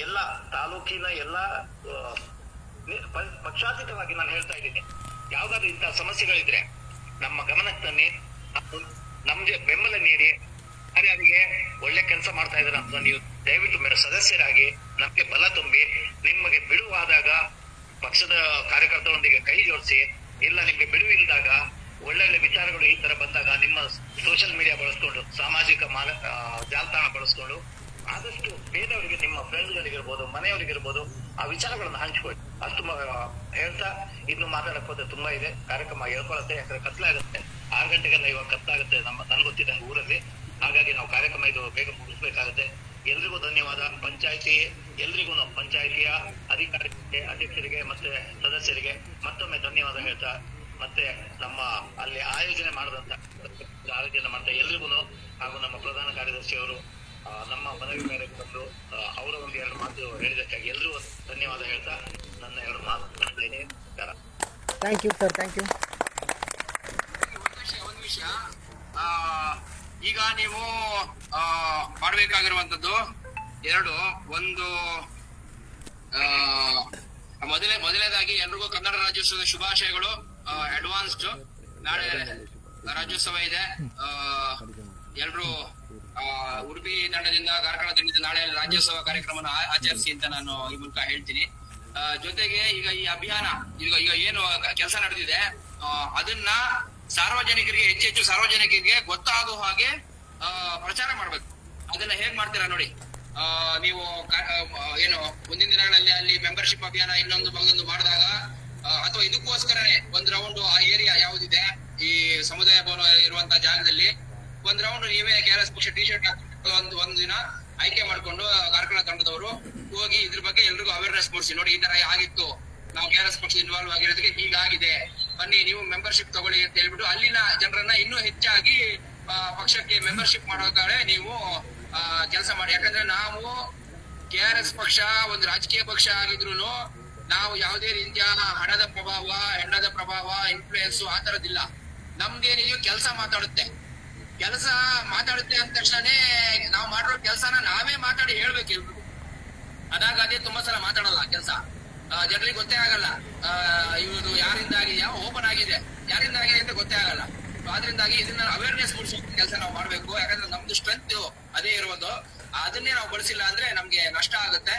ಎಲ್ಲ ತಾಲೂಕಿನ ಎಲ್ಲ ಪಕ್ಷಾತೀತವಾಗಿ ನಾನು ಹೇಳ್ತಾ ಇದ್ದೀನಿ, ಯಾವ್ದಾದ್ರು ಇಂತಹ ಸಮಸ್ಯೆಗಳಿದ್ರೆ ನಮ್ಮ ಗಮನಕ್ಕೆ ತನ್ನಿ, ನಮ್ಗೆ ಬೆಂಬಲ ನೀಡಿ. ಯಾರ್ಯಾರಿಗೆ ಒಳ್ಳೆ ಕೆಲಸ ಮಾಡ್ತಾ ಇದಾರೆ ಅಂತ ನೀವು ದಯವಿಟ್ಟು ಸದಸ್ಯರಾಗಿ ನಮ್ಗೆ ಬಲ ತುಂಬಿ, ನಿಮಗೆ ಬಿಡುವಾದಾಗ ಪಕ್ಷದ ಕಾರ್ಯಕರ್ತರೊಂದಿಗೆ ಕೈ ಜೋಡಿಸಿ. ಇಲ್ಲ ನಿಮ್ಗೆ ಬಿಡುವು ಇಲ್ದಾಗ ಒಳ್ಳೊಳ್ಳೆ ವಿಚಾರಗಳು ಈ ತರ ಬಂದಾಗ ನಿಮ್ಮ ಸೋಷಿಯಲ್ ಮೀಡಿಯಾ ಬಳಸ್ಕೊಂಡು, ಸಾಮಾಜಿಕ ಜಾಲತಾಣ ಬಳಸ್ಕೊಂಡು ಆದಷ್ಟು ಬೇರೆಯವರಿಗೆ, ನಿಮ್ಮ ಫ್ರೆಂಡ್ಗಳಿಗಿರ್ಬೋದು, ಮನೆಯವರಿಗಿರ್ಬೋದು, ಆ ವಿಚಾರಗಳನ್ನು ಹಂಚ್ಕೊಳ್ಳಿ. ಅಷ್ಟು ಹೇಳ್ತಾ ಇನ್ನು ಮಾತಾಡಕ್ ಹೋದ್ರೆ ತುಂಬಾ ಇದೆ. ಕಾರ್ಯಕ್ರಮ ಹೇಳ್ಕೊಳತ್ತೆ, ಯಾಕಂದ್ರೆ ಕತ್ಲಾಗುತ್ತೆ. 6 ಗಂಟೆಗೆಲ್ಲ ಇವಾಗ ಕತ್ಲಾಗುತ್ತೆ ನನ್ಗೆ ಗೊತ್ತಿದ್ದಂಗೆ ಊರಲ್ಲಿ. ಹಾಗಾಗಿ ನಾವು ಕಾರ್ಯಕ್ರಮ ಇದು ಬೇಗ ಮುಗಿಸ್ಬೇಕಾಗುತ್ತೆ. ಎಲ್ರಿಗೂ ಧನ್ಯವಾದ. ಎಲ್ರಿಗೂ ಪಂಚಾಯಿತಿಯ ಅಧಿಕಾರಿಗೆ, ಅಧ್ಯಕ್ಷರಿಗೆ ಮತ್ತೆ ಸದಸ್ಯರಿಗೆ ಮತ್ತೊಮ್ಮೆ ಧನ್ಯವಾದ ಹೇಳ್ತಾ, ಮತ್ತೆ ನಮ್ಮ ಅಲ್ಲಿ ಆಯೋಜನೆ ಮಾಡ್ತಾ ಎಲ್ರಿಗೂ ಹಾಗೂ ನಮ್ಮ ಪ್ರಧಾನ ಕಾರ್ಯದರ್ಶಿಯವರು ನಮ್ಮ ಮನವಿ ಮೇರೆಗೆ ಬಂದು ಅವರ ಒಂದು 2 ಮಾತು ಹೇಳಿದಕ್ಕಾಗಿ ಎಲ್ರಿಗೂ ಧನ್ಯವಾದ ಹೇಳ್ತಾ ನನ್ನ 2 ಮಾತು ಮಾಡ್ತೇನೆ. Thank you sir, thank you. ಒಂದು ವಿಷಯ, ಈಗ ನೀವು ಮಾಡಬೇಕಾಗಿರುವಂತದ್ದು 2. ಒಂದು ಮೊದಲನೇದಾಗಿ ಎಲ್ರಿಗೂ ಕನ್ನಡ ರಾಜ್ಯೋತ್ಸವದ ಶುಭಾಶಯಗಳು. ಅಡ್ವಾನ್ಸ್ಡ್. ನಾಳೆ ರಾಜ್ಯೋತ್ಸವ ಇದೆ. ಎಲ್ರು ಉಡುಪಿ ತಂಡದಿಂದ, ಕಾರ್ಕಳ ತಂಡದಿಂದ ನಾಳೆ ರಾಜ್ಯೋತ್ಸವ ಕಾರ್ಯಕ್ರಮನ ಆಚರಿಸಿ ಅಂತ ನಾನು ಈ ಮೂಲಕ ಹೇಳ್ತೀನಿ. ಜೊತೆಗೆ ಈಗ ಈ ಅಭಿಯಾನ ಈಗ ಏನು ಕೆಲಸ ನಡೆದಿದೆ ಅದನ್ನ ಸಾರ್ವಜನಿಕರಿಗೆ, ಹೆಚ್ಚು ಸಾರ್ವಜನಿಕರಿಗೆ ಗೊತ್ತಾಗುವ ಹಾಗೆ ಪ್ರಚಾರ ಮಾಡ್ಬೇಕು. ಅದನ್ನ ಹೇಗ್ ಮಾಡ್ತೀರಾ ನೋಡಿ. ನೀವು ಏನು ಮುಂದಿನ ದಿನಗಳಲ್ಲಿ ಅಲ್ಲಿ ಮೆಂಬರ್ಶಿಪ್ ಅಭಿಯಾನ ಇನ್ನೊಂದು ಮಾಡಿದಾಗ, ಅಥವಾ ಇದಕ್ಕೋಸ್ಕರನೇ 1 ರೌಂಡ್ ಆ ಏರಿಯಾ ಯಾವ್ದಿದೆ ಈ ಸಮುದಾಯ ಭವನ ಇರುವಂತಹ ಜಾಗದಲ್ಲಿ 1 ರೌಂಡ್ ನೀವೇ KRS ಪಕ್ಷ ಟಿ ಶರ್ಟ್ ಹಾಕೊಂಡು ಒಂದು ದಿನ ಆಯ್ಕೆ ಮಾಡ್ಕೊಂಡು ಕಾರ್ಕಳ ತಂಡದವರು ಹೋಗಿ ಇದ್ರ ಬಗ್ಗೆ ಎಲ್ರಿಗೂ ಅವೇರ್ನೆಸ್ ಮೂಡಿಸಿ. ನೋಡಿ, ಈ ತರ ಆಗಿತ್ತು, ನಾವು KRS ಪಕ್ಷ ಇನ್ವಾಲ್ವ್ ಆಗಿರೋದಕ್ಕೆ ಹೀಗಾಗಿದೆ, ಬನ್ನಿ ನೀವು ಮೆಂಬರ್ಶಿಪ್ ತಗೊಳ್ಳಿ ಅಂತ ಹೇಳ್ಬಿಟ್ಟು ಅಲ್ಲಿನ ಜನರನ್ನ ಇನ್ನೂ ಹೆಚ್ಚಾಗಿ ಪಕ್ಷಕ್ಕೆ ಮೆಂಬರ್ಶಿಪ್ ಮಾಡೋದಾದ್ರೆ ನೀವು ಕೆಲಸ ಮಾಡಿ. ಯಾಕಂದ್ರೆ ನಾವು KRS ಪಕ್ಷ ಒಂದು ರಾಜಕೀಯ ಪಕ್ಷ ಆಗಿದ್ರು ನಾವು ಯಾವುದೇ ರೀತಿಯ ಹಣದ ಪ್ರಭಾವ, ಹೆಣ್ಣದ ಪ್ರಭಾವ, ಇನ್ಫ್ಲೂಯೆನ್ಸ್ ಆ ತರದಿಲ್ಲ. ನಮ್ದೇನಿದೆಯೋ ಕೆಲಸ ಮಾತಾಡುತ್ತೆ ಅಂದ ತಕ್ಷಣನೇ ನಾವು ಮಾಡಿರೋ ಕೆಲಸನ ನಾವೇ ಮಾತಾಡಿ ಹೇಳ್ಬೇಕು ಎಲ್ರಿಗೂ. ಅದಾಗ ಅದೇ ತುಂಬಾ ಸಲ ಮಾತಾಡಲ್ಲ ಕೆಲಸ, ಜನರಿಗೆ ಗೊತ್ತೇ ಆಗಲ್ಲ. ಇವರು ಯಾರಿಂದ ಆಗಿದೆ, ಓಪನ್ ಆಗಿದೆ, ಯಾರಿಂದ ಆಗಿದೆ ಅಂತ ಗೊತ್ತೇ ಆಗಲ್ಲ. ಆದ್ರಿಂದಾಗಿ ಇದನ್ನ ಅವೇರ್ನೆಸ್ ಮೂಡಿಸೋ ಕೆಲಸ ನಾವು ಮಾಡ್ಬೇಕು. ಯಾಕಂದ್ರೆ ನಮ್ದು ಸ್ಟ್ರೆಂತ್ ಅದೇ ಇರೋದು. ಅದನ್ನೇ ನಾವು ಬಳಸಿಲ್ಲ ಅಂದ್ರೆ ನಮ್ಗೆ ನಷ್ಟ ಆಗುತ್ತೆ.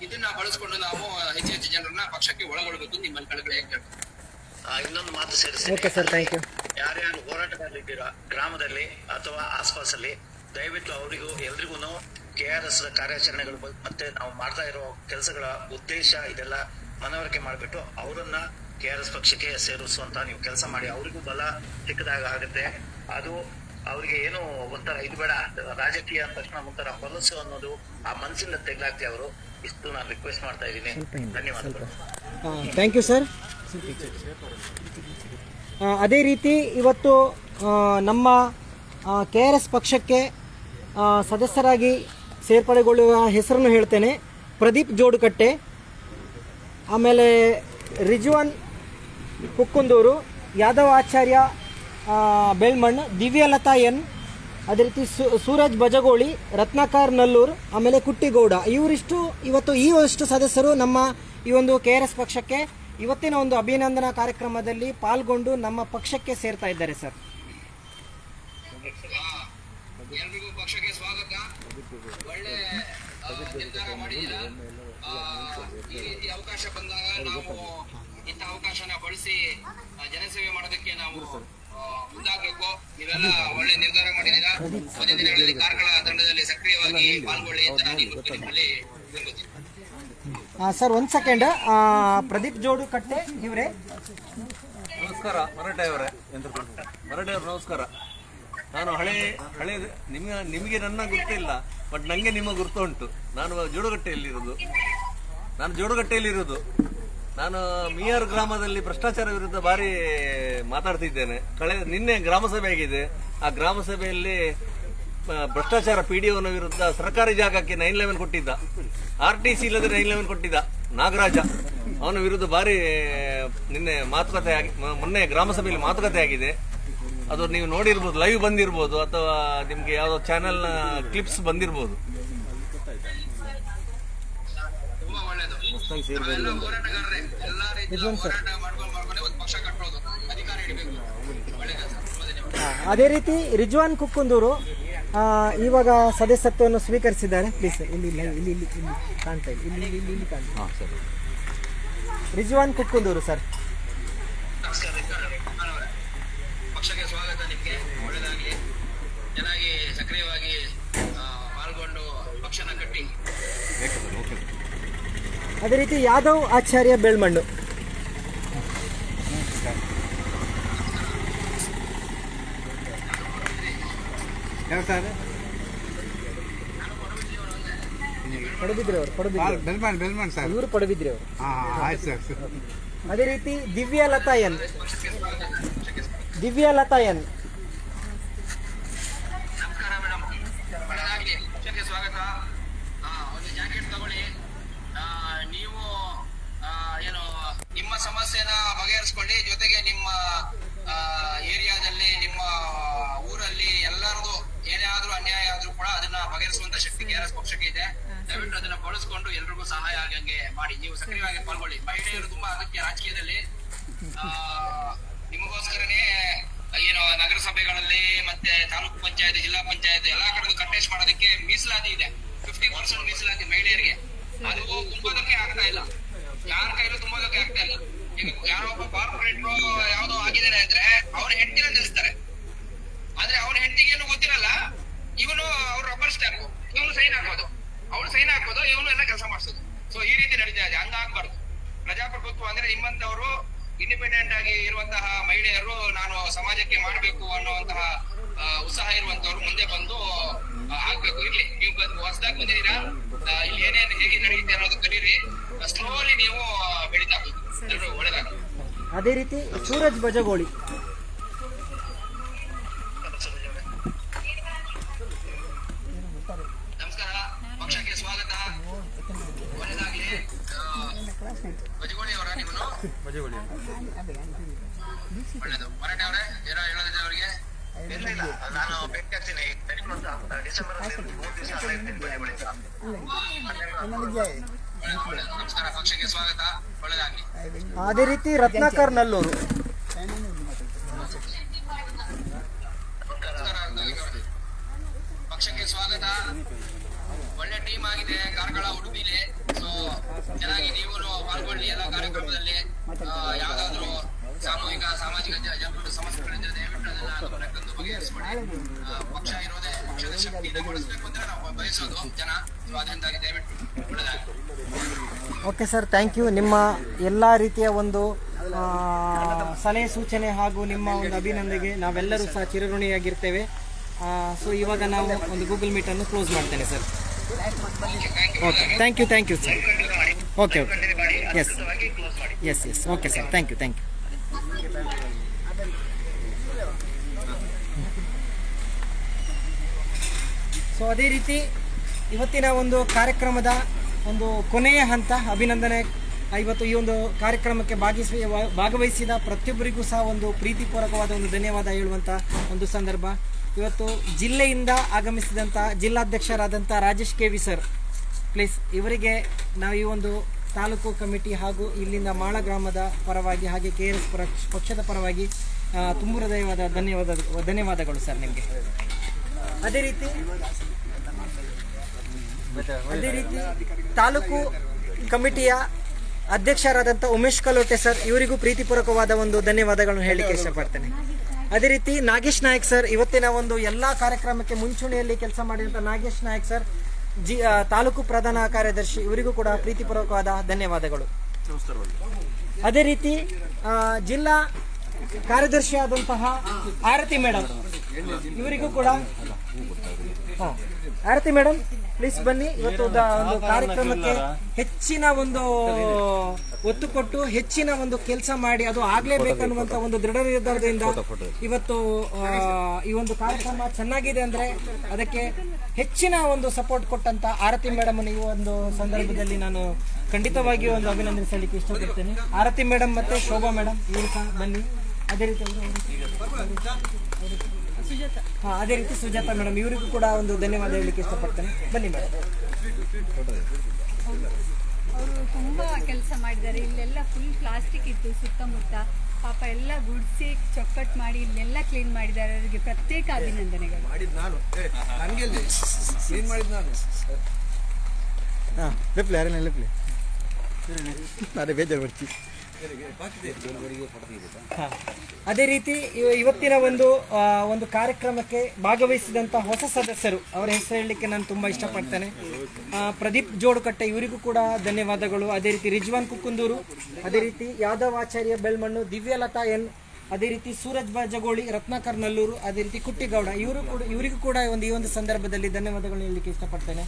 ಇದನ್ನ ಬಳಸ್ಕೊಂಡು ನಾವು ಹೆಚ್ಚು ಜನರನ್ನ ಪಕ್ಷಕ್ಕೆ ಒಳಗೊಳ್ಬೇಕು. ನಿಮ್ಮಲ್ಲಿ ಕಳಕಳಿ ಇನ್ನೊಂದು ಮಾತು ಸೇರಿಸಿ, ಯಾರ್ಯಾರು ಹೋರಾಟಗಾರರಿದ್ದೀರಾ ಗ್ರಾಮದಲ್ಲಿ ಅಥವಾ ಆಸ್ಪಾಸಲ್ಲಿ, ದಯವಿಟ್ಟು ಎಲ್ರಿಗೂ KRS ಕಾರ್ಯಾಚರಣೆಗಳು ಮತ್ತೆ ನಾವು ಮಾಡ್ತಾ ಇರೋ ಕೆಲಸಗಳ ಉದ್ದೇಶ ಇದೆಲ್ಲ ಮನವರಿಕೆ ಮಾಡಿಬಿಟ್ಟು ಅವರನ್ನ KRS ಪಕ್ಷಕ್ಕೆ ಸೇರಿಸುವಂತ ನೀವು ಕೆಲಸ ಮಾಡಿ. ಅವರಿಗೂ ಬಲ ಸಿಕ್ಕದಾಗ ಆಗುತ್ತೆ. ಅದು ಅವ್ರಿಗೆ ಏನು ಒಂಥರ ಇದು ಬೇಡ, ರಾಜಕೀಯ ಅಂದ ತಕ್ಷಣ ಒಂಥರ ಹೊಲಸು ಅನ್ನೋದು ಆ ಮನಸ್ಸಿಂದ ತೆಗೆದಾಕ್ತಿ ಅವರು. ಇಷ್ಟು ನಾನು ರಿಕ್ವೆಸ್ಟ್ ಮಾಡ್ತಾ ಇದ್ದೀನಿ. ಧನ್ಯವಾದಗಳು. Thank you sir. ಅದೇ ರೀತಿ ಇವತ್ತು ನಮ್ಮ KRS ಪಕ್ಷಕ್ಕೆ ಸದಸ್ಯರಾಗಿ ಸೇರ್ಪಡೆಗೊಳ್ಳುವ ಹೆಸರನ್ನು ಹೇಳ್ತೇನೆ. ಪ್ರದೀಪ್ ಜೋಡುಕಟ್ಟೆ, ಆಮೇಲೆ ರಿಜ್ವಾನ್ ಕುಕ್ಕುಂದೂರು, ಯಾದವ್ ಆಚಾರ್ಯ ಬೆಳ್ಮಣ್, ದಿವ್ಯಲತಾ ಎನ್, ಅದೇ ರೀತಿ ಸೂರಜ್ ಬಜಗೋಳಿ, ರತ್ನಾಕರ್ ನಲ್ಲೂರ್, ಆಮೇಲೆ ಕುಟ್ಟಿಗೌಡ. ಇವಷ್ಟು ಸದಸ್ಯರು ನಮ್ಮ ಈ ಒಂದು KRS ಪಕ್ಷಕ್ಕೆ ಇವತ್ತಿನ ಒಂದು ಅಭಿನಂದನಾ ಕಾರ್ಯಕ್ರಮದಲ್ಲಿ ಪಾಲ್ಗೊಂಡು ನಮ್ಮ ಪಕ್ಷಕ್ಕೆ ಸೇರ್ತಾ ಇದ್ದಾರೆ ಸರ್. ಎಲ್ರಿಗೂ ಪಕ್ಷಕ್ಕೆ ಸ್ವಾಗತ. ಒಳ್ಳೆ ನಿರ್ಧಾರ ಮಾಡಿದ್ದೀರಾ. ಈ ರೀತಿ ಅವಕಾಶ ಬಂದಾಗ ನಾವು ಇಂಥ ಅವಕಾಶನ ಬಳಸಿ ಜನಸೇವೆ ಮಾಡೋದಕ್ಕೆ ನಾವು ಮುಂದಾಗಬೇಕು. ನೀವೆಲ್ಲ ಒಳ್ಳೆ ನಿರ್ಧಾರ ಮಾಡಿದ್ದೀರಾ. ಮುಂದಿನ ದಿನಗಳಲ್ಲಿ ಕಾರ್ಕಳ ತಂಡದಲ್ಲಿ ಸಕ್ರಿಯವಾಗಿ ಪಾಲ್ಗೊಳ್ಳಿ ಅಂತ ನಾನು ನಿಮ್ಮಲ್ಲಿ ವಿನಂತಿಸುತ್ತೇನೆ. ಸರ್ ಒಂದು ಸೆಕೆಂಡ್, ಪ್ರದೀಪ್ ಜೋಡು ಕಟ್ಟೆ ಇವರೇ. ನಮಸ್ಕಾರ ಮರಾಠೆ ಅವರೇ, ಮರಾಠೆ ಅವ್ರು ನಮಸ್ಕಾರ. ನಾನು ಹಳೆ ನಿಮಗೆ ನನ್ನ ಗುರ್ತಿಲ್ಲ, ಬಟ್ ನನಗೆ ನಿಮ್ಮ ಗುರ್ತು ಉಂಟು. ನಾನು ಜೋಡುಗಟ್ಟೆಯಲ್ಲಿರೋದು. ನಾನು ಮಿಯಾರ್ ಗ್ರಾಮದಲ್ಲಿ ಭ್ರಷ್ಟಾಚಾರ ವಿರುದ್ಧ ಬಾರಿ ಮಾತಾಡ್ತಿದ್ದೇನೆ. ನಿನ್ನೆ ಗ್ರಾಮ ಸಭೆ ಆಗಿದೆ. ಆ ಗ್ರಾಮ ಸಭೆಯಲ್ಲಿ ಭ್ರಷ್ಟಾಚಾರ PDOನ ವಿರುದ್ಧ ಸರ್ಕಾರಿ ಜಾಗಕ್ಕೆ 911 ಕೊಟ್ಟಿದ್ದ, RTC ಇಲ್ಲದೆ 911 ಕೊಟ್ಟಿದ್ದ ನಾಗರಾಜ, ಅವನ ವಿರುದ್ಧ ಬಾರಿ ನಿನ್ನೆ ಮಾತುಕತೆ ಮೊನ್ನೆ ಗ್ರಾಮ ಸಭೆಯಲ್ಲಿ ಮಾತುಕತೆ ಆಗಿದೆ. ಅದು ನೀವು ನೋಡಿರ್ಬೋದು, ಲೈವ್ ಬಂದಿರ್ಬೋದು, ಅಥವಾ ನಿಮ್ಗೆ ಯಾವ್ದೋ ಚಾನೆಲ್ನ ಕ್ಲಿಪ್ಸ್ ಬಂದಿರ್ಬೋದು. ಅದೇ ರೀತಿ ರಿಜ್ವಾನ್ ಕುಕ್ಕುಂದೂರು ಇವಾಗ ಸದಸ್ಯತ್ವವನ್ನು ಸ್ವೀಕರಿಸಿದ್ದಾರೆ. ಪ್ಲೀಸ್ ಸರ್, ಇಲ್ಲಿ ಕಾಣ್ತಾ ಇಲ್ಲ, ಇಲ್ಲಿ ಕಾಣ್ತಾ. ರಿಜ್ವಾನ್ ಕುಕ್ಕುಂದೂರು ಸರ್. ಪಕ್ಷಕ್ಕೆ ಸ್ವಾಗತ. ನಿಮಗೆ ಒಳ್ಳೆಯದಾಗಲಿ, ಚೆನ್ನಾಗಿ ಸಕ್ರಿಯವಾಗಿ ಪಾಲ್ಗೊಂಡು ಪಕ್ಷನ ಕಟ್ಟಿ. ಅದೇ ರೀತಿ ಯಾದವ್ ಆಚಾರ್ಯ ಬೆಳ್ಮಣ್ಣು. ಪಡುಬಿದ್ರಿ ಅವರು, ಇವರು ಪಡುಬಿದ್ರಿ ಅವರು. ಅದೇ ರೀತಿ ದಿವ್ಯಾ ಲತಾಯನ್. ನಮಸ್ಕಾರ ಮೇಡಮ್, ಒಳ್ಳೆಯದಾಗಲಿ, ಪಕ್ಷಕ್ಕೆ ಸ್ವಾಗತ. ಒಂದು ಜಾಕೆಟ್ ತಗೊಳ್ಳಿ. ನೀವು ಏನು ನಿಮ್ಮ ಸಮಸ್ಯೆನ ಬಗೆಹರಿಸ್ಕೊಳ್ಳಿ. ಜೊತೆಗೆ ನಿಮ್ಮ ಏರಿಯಾದಲ್ಲಿ, ನಿಮ್ಮ ಊರಲ್ಲಿ ಎಲ್ಲರದು ಏನೇ ಆದ್ರೂ ಅನ್ಯಾಯ ಆದ್ರೂ ಕೂಡ ಅದನ್ನ ಬಗೆಹರಿಸುವಂತ ಶಕ್ತಿ KRS ಪಕ್ಷಕ್ಕೆ ಇದೆ. ದಯವಿಟ್ಟು ಅದನ್ನ ಬಳಸ್ಕೊಂಡು ಎಲ್ರಿಗೂ ಸಹಾಯ ಆಗಂಗೆ ಮಾಡಿ. ನೀವು ಸಕ್ರಿಯವಾಗಿ ಪಾಲ್ಗೊಳ್ಳಿ. ಮಹಿಳೆಯರು ತುಂಬಾ ಅಗತ್ಯ ರಾಜಕೀಯದಲ್ಲಿ. ನಿಮಗೋಸ್ಕರನೇ ಏನು ನಗರಸಭೆಗಳಲ್ಲಿ ಮತ್ತೆ ತಾಲೂಕು ಪಂಚಾಯತ್, ಜಿಲ್ಲಾ ಪಂಚಾಯತ್ ಎಲ್ಲಾ ಕಡೆ ಕಂಟೆಸ್ಟ್ ಮಾಡೋದಕ್ಕೆ ಮೀಸಲಾತಿ ಇದೆ. 50% ಮೀಸಲಾತಿ ಮಹಿಳೆಯರಿಗೆ. ಅದು ತುಂಬೋದಕ್ಕೆ ಆಗ್ತಾ ಇಲ್ಲ, ಯಾರ ಕೈಲೂ ತುಂಬೋದಕ್ಕೆ ಆಗ್ತಾ ಇಲ್ಲ. ಈಗ ಯಾರೊಬ್ಬ ಕಾರ್ಪೊರೇಟ್ರು ಯಾವ್ದೋ ಆಗಿದ್ದಾರೆ ಅಂದ್ರೆ ಅವ್ರ ಹೆಂಡತಿನ ನಿಲ್ಲಿಸ್ತಾರೆ. ಆದ್ರೆ ಅವ್ರ ಹೆಂಡತಿಗೇನು ಗೊತ್ತಿರಲ್ಲ, ಇವನು ಅವ್ರ ರಬ್ಬರ್ ಸ್ಟ್ಯಾಂಪ್, ಇವನು ಸೈನ್ ಹಾಕೋದು, ಅವ್ರು ಸೈನ್ ಹಾಕೋದು, ಇವನು ಎಲ್ಲ ಕೆಲಸ ಮಾಡಿಸೋದು. ಸೊ ಈ ರೀತಿ ನಡೀತಾ ಇದೆ. ಹಂಗಾಗ್ಬಾರ್ದು. ಪ್ರಜಾಪ್ರಭುತ್ವ ಅಂದ್ರೆ ನಿಮ್ಮಂತವರು ಇಂಡಿಪೆಂಡೆಂಟ್ ಆಗಿ ಇರುವಂತಹ ಮಹಿಳೆಯರು ನಾನು ಸಮಾಜಕ್ಕೆ ಮಾಡಬೇಕು ಅನ್ನುವಂತಹ ಉತ್ಸಾಹ ಇರುವಂತವ್ರು ಮುಂದೆ ಬಂದು ಆಗ್ಬೇಕು. ಇರ್ಲಿ, ನೀವು ಹೊಸದಾಗಿ ಬಂದಿದ್ದೀರಾ, ಇಲ್ಲಿ ಏನೇನು ಹೇಗೆ ನಡೆಯುತ್ತೆ ಅನ್ನೋದು ಕಲೀರಿ. ಸ್ಲೋಲಿ ನೀವು ಬೆಳೀತಾ ಹೋಗಿ. ಎಲ್ಲರೂ ಒಳ್ಳೆದಾಗ. ಅದೇ ರೀತಿ ಸೂರಜ್ ಬಜಗೋಳಿ. ನಮಸ್ಕಾರ, ಪಕ್ಷಕ್ಕೆ ಸ್ವಾಗತ, ಒಳ್ಳೆದಾಗ್ಲಿ. ಬಜಗೋಳಿ ಅವರ ನಿಮ್ಮನ್ನು ಒಳ್ಳೇದು. ಮರಾಠೆ ಅವರೇ ಏನೋ ಹೇಳೋದಿದೆ ಅವರಿಗೆ? ಇರ್ಲಿಲ್ಲ, ನಾನು ಭೇಟಿ ಆಗ್ತೀನಿ ಡಿಸೆಂಬರ್ 3 ದಿವಸ ನಮಸ್ಕಾರ, ಪಕ್ಷಕ್ಕೆ ಸ್ವಾಗತ, ಒಳ್ಳೆದಾಗ್ಲಿ. ಅದೇ ರೀತಿ ರತ್ನಾಕರ್ ನಲ್ಲೂರು. ಪಕ್ಷಕ್ಕೆ ಸ್ವಾಗತ. ಒಳ್ಳೆ ಟೀಮ್ ಆಗಿದೆ ಕಾರ್ಕಳ ಉಡುಪಿಲಿ. ಸೊ ಚೆನ್ನಾಗಿ ನೀವು ಪಾಲ್ಗೊಳ್ಳಿ ಎಲ್ಲ ಕಾರ್ಯಕ್ರಮದಲ್ಲಿ. ಯಾವ್ದಾದ್ರು ಸಾಮಾಜಿಕ ಸಮಸ್ಯೆಗಳಿಂದ ದಯವಿಟ್ಟು ಅದನ್ನ ಗಮನಕ್ಕಂದು ಬಗೆಹರಿಸಿಕೊಳ್ಳಿ. ಪಕ್ಷ ಇರೋದೇ ಪಕ್ಷದ ಶಕ್ತಿಯಿಂದ ಬಳಸಬೇಕು ಅಂತ ನಾವು ಬಯಸೋದು ಜನ. ಸೊ ಅದರಿಂದಾಗಿ ದಯವಿಟ್ಟು ಒಳ್ಳೆದಾಗಿ. Okay sir, thank you. ನಿಮ್ಮ ಎಲ್ಲ ರೀತಿಯ ಒಂದು ಸಲಹೆ ಸೂಚನೆ ಹಾಗೂ ನಿಮ್ಮ ಒಂದು ಅಭಿನಂದನೆಗೆ ನಾವೆಲ್ಲರೂ ಸಹ ಚಿರಋಣಿಯಾಗಿರ್ತೇವೆ. ಸೊ ಇವಾಗ ನಾವು ಒಂದು ಗೂಗಲ್ ಮೀಟನ್ನು ಕ್ಲೋಸ್ ಮಾಡ್ತೇನೆ ಸರ್. Okay, thank you sir. Okay yes okay sir, thank you. So ಅದೇ ರೀತಿ ಇವತ್ತಿನ ಒಂದು ಕಾರ್ಯಕ್ರಮದ ಒಂದು ಕೊನೆಯ ಹಂತ ಅಭಿನಂದನೆ. ಇವತ್ತು ಈ ಒಂದು ಕಾರ್ಯಕ್ರಮಕ್ಕೆ ಭಾಗವಹಿಸಿದ ಪ್ರತಿಯೊಬ್ಬರಿಗೂ ಸಹ ಒಂದು ಪ್ರೀತಿಪೂರ್ವಕವಾದ ಒಂದು ಧನ್ಯವಾದ ಹೇಳುವಂಥ ಒಂದು ಸಂದರ್ಭ. ಇವತ್ತು ಜಿಲ್ಲೆಯಿಂದ ಆಗಮಿಸಿದಂಥ ಜಿಲ್ಲಾಧ್ಯಕ್ಷರಾದಂಥ ರಾಜೇಶ್ KV ಸರ್, ಪ್ಲೀಸ್ ಇವರಿಗೆ ನಾವು ಈ ಒಂದು ತಾಲೂಕು ಕಮಿಟಿ ಹಾಗೂ ಇಲ್ಲಿಂದ ಮಾಳ ಗ್ರಾಮದ ಪರವಾಗಿ ಹಾಗೆ KRS ಪಕ್ಷದ ಪರವಾಗಿ ತುಂಬ ಹೃದಯವಾದ ಧನ್ಯವಾದಗಳು ಸರ್ ನಿಮಗೆ. ಅದೇ ರೀತಿ ತಾಲೂಕು ಕಮಿಟಿಯ ಅಧ್ಯಕ್ಷರಾದಂಥ ಉಮೇಶ್ ಕಲೋಟೆ ಸರ್, ಇವರಿಗೂ ಪ್ರೀತಿಪೂರ್ವಕವಾದ ಒಂದು ಧನ್ಯವಾದಗಳನ್ನು ಹೇಳಲಿಕ್ಕೆ ಇಷ್ಟಪಡ್ತೇನೆ. ಅದೇ ರೀತಿ ನಾಗೇಶ್ ನಾಯಕ್ ಸರ್, ಇವತ್ತಿನ ಒಂದು ಎಲ್ಲ ಕಾರ್ಯಕ್ರಮಕ್ಕೆ ಮುಂಚೂಣಿಯಲ್ಲಿ ಕೆಲಸ ಮಾಡಿದಂಥ ನಾಗೇಶ್ ನಾಯಕ್ ಸರ್, ತಾಲೂಕು ಪ್ರಧಾನ ಕಾರ್ಯದರ್ಶಿ, ಇವರಿಗೂ ಕೂಡ ಪ್ರೀತಿಪೂರ್ವಕವಾದ ಧನ್ಯವಾದಗಳು. ಅದೇ ರೀತಿ ಜಿಲ್ಲಾ ಕಾರ್ಯದರ್ಶಿ ಆದಂತಹ ಆರತಿ ಮೇಡಮ್, ಇವರಿಗೂ ಕೂಡ ಆರತಿ ಮೇಡಮ್ ಪ್ಲೀಸ್ ಬನ್ನಿ. ಇವತ್ತು ಒಂದು ಕಾರ್ಯಕ್ರಮಕ್ಕೆ ಹೆಚ್ಚಿನ ಒಂದು ಒತ್ತು ಕೊಟ್ಟು ಹೆಚ್ಚಿನ ಒಂದು ಕೆಲಸ ಮಾಡಿ ಅದು ಆಗ್ಲೇಬೇಕನ್ನುವಂತ ಒಂದು ದೃಢ ನಿರ್ಧಾರದಿಂದ ಇವತ್ತು ಈ ಒಂದು ಕಾರ್ಯಕ್ರಮ ಚೆನ್ನಾಗಿದೆ ಅಂದ್ರೆ ಅದಕ್ಕೆ ಹೆಚ್ಚಿನ ಒಂದು ಸಪೋರ್ಟ್ ಕೊಟ್ಟಂತ ಆರತಿ ಮೇಡಮ್ ಈ ಒಂದು ಸಂದರ್ಭದಲ್ಲಿ ನಾನು ಖಂಡಿತವಾಗಿಯೂ ಒಂದು ಅಭಿನಂದಿಸಲಿಕ್ಕೆ ಇಷ್ಟಪಡ್ತೇನೆ. ಆರತಿ ಮೇಡಮ್ ಮತ್ತೆ ಶೋಭಾ ಮೇಡಮ್ ಇವರು ಸಹ ಬನ್ನಿ. ಅದೇ ರೀತಿ ಅದೇ ರೀತಿ ಸುಜಾತಾ ಮೇಡಮ್, ಇವರಿಗೂ ಕೂಡ ಒಂದು ಧನ್ಯವಾದ ಹೇಳಲಿಕ್ಕೆ ಇಷ್ಟಪಡ್ತೇನೆ. ಬನ್ನಿ ಮೇಡಮ್. ಅವರು ತುಂಬಾ ಕೆಲಸ ಮಾಡಿದ್ದಾರೆ. ಇಲ್ಲೆಲ್ಲ ಫುಲ್ ಪ್ಲಾಸ್ಟಿಕ್ ಇತ್ತು ಸುತ್ತಮುತ್ತ, ಪಾಪ ಎಲ್ಲ ಗುಡಿಸಿ ಚೊಕ್ಕಟ್ಟು ಮಾಡಿ ಇಲ್ಲೆಲ್ಲ ಕ್ಲೀನ್ ಮಾಡಿದ್ದಾರೆ. ಅವರಿಗೆ ಪ್ರತ್ಯೇಕ ಅಭಿನಂದನೆಗಳು. ಅದೇ ರೀತಿ ಇವತ್ತಿನ ಒಂದು ಕಾರ್ಯಕ್ರಮಕ್ಕೆ ಭಾಗವಹಿಸಿದಂತ ಹೊಸ ಸದಸ್ಯರು, ಅವರ ಹೆಸರು ಹೇಳಲಿಕ್ಕೆ ನಾನು ತುಂಬಾ ಇಷ್ಟಪಡ್ತೇನೆ. ಪ್ರದೀಪ್ ಜೋಡುಕಟ್ಟೆ, ಇವರಿಗೂ ಕೂಡ ಧನ್ಯವಾದಗಳು. ಅದೇ ರೀತಿ ರಿಜ್ವಾನ್ ಕುಕ್ಕುಂದೂರು, ಅದೇ ರೀತಿ ಯಾದವ್ ಆಚಾರ್ಯ ಬೆಳ್ಮಣ್ಣು, ದಿವ್ಯಲತಾ ಎನ್, ಅದೇ ರೀತಿ ಸೂರಜ್ ಬಾಜಗೋಳಿ, ರತ್ನಾಕರ್ ನಲ್ಲೂರು, ಅದೇ ರೀತಿ ಕುಟ್ಟಿಗೌಡ, ಇವರಿಗೂ ಕೂಡ ಈ ಒಂದು ಸಂದರ್ಭದಲ್ಲಿ ಧನ್ಯವಾದಗಳು ಹೇಳಲಿಕ್ಕೆ ಇಷ್ಟಪಡ್ತೇನೆ.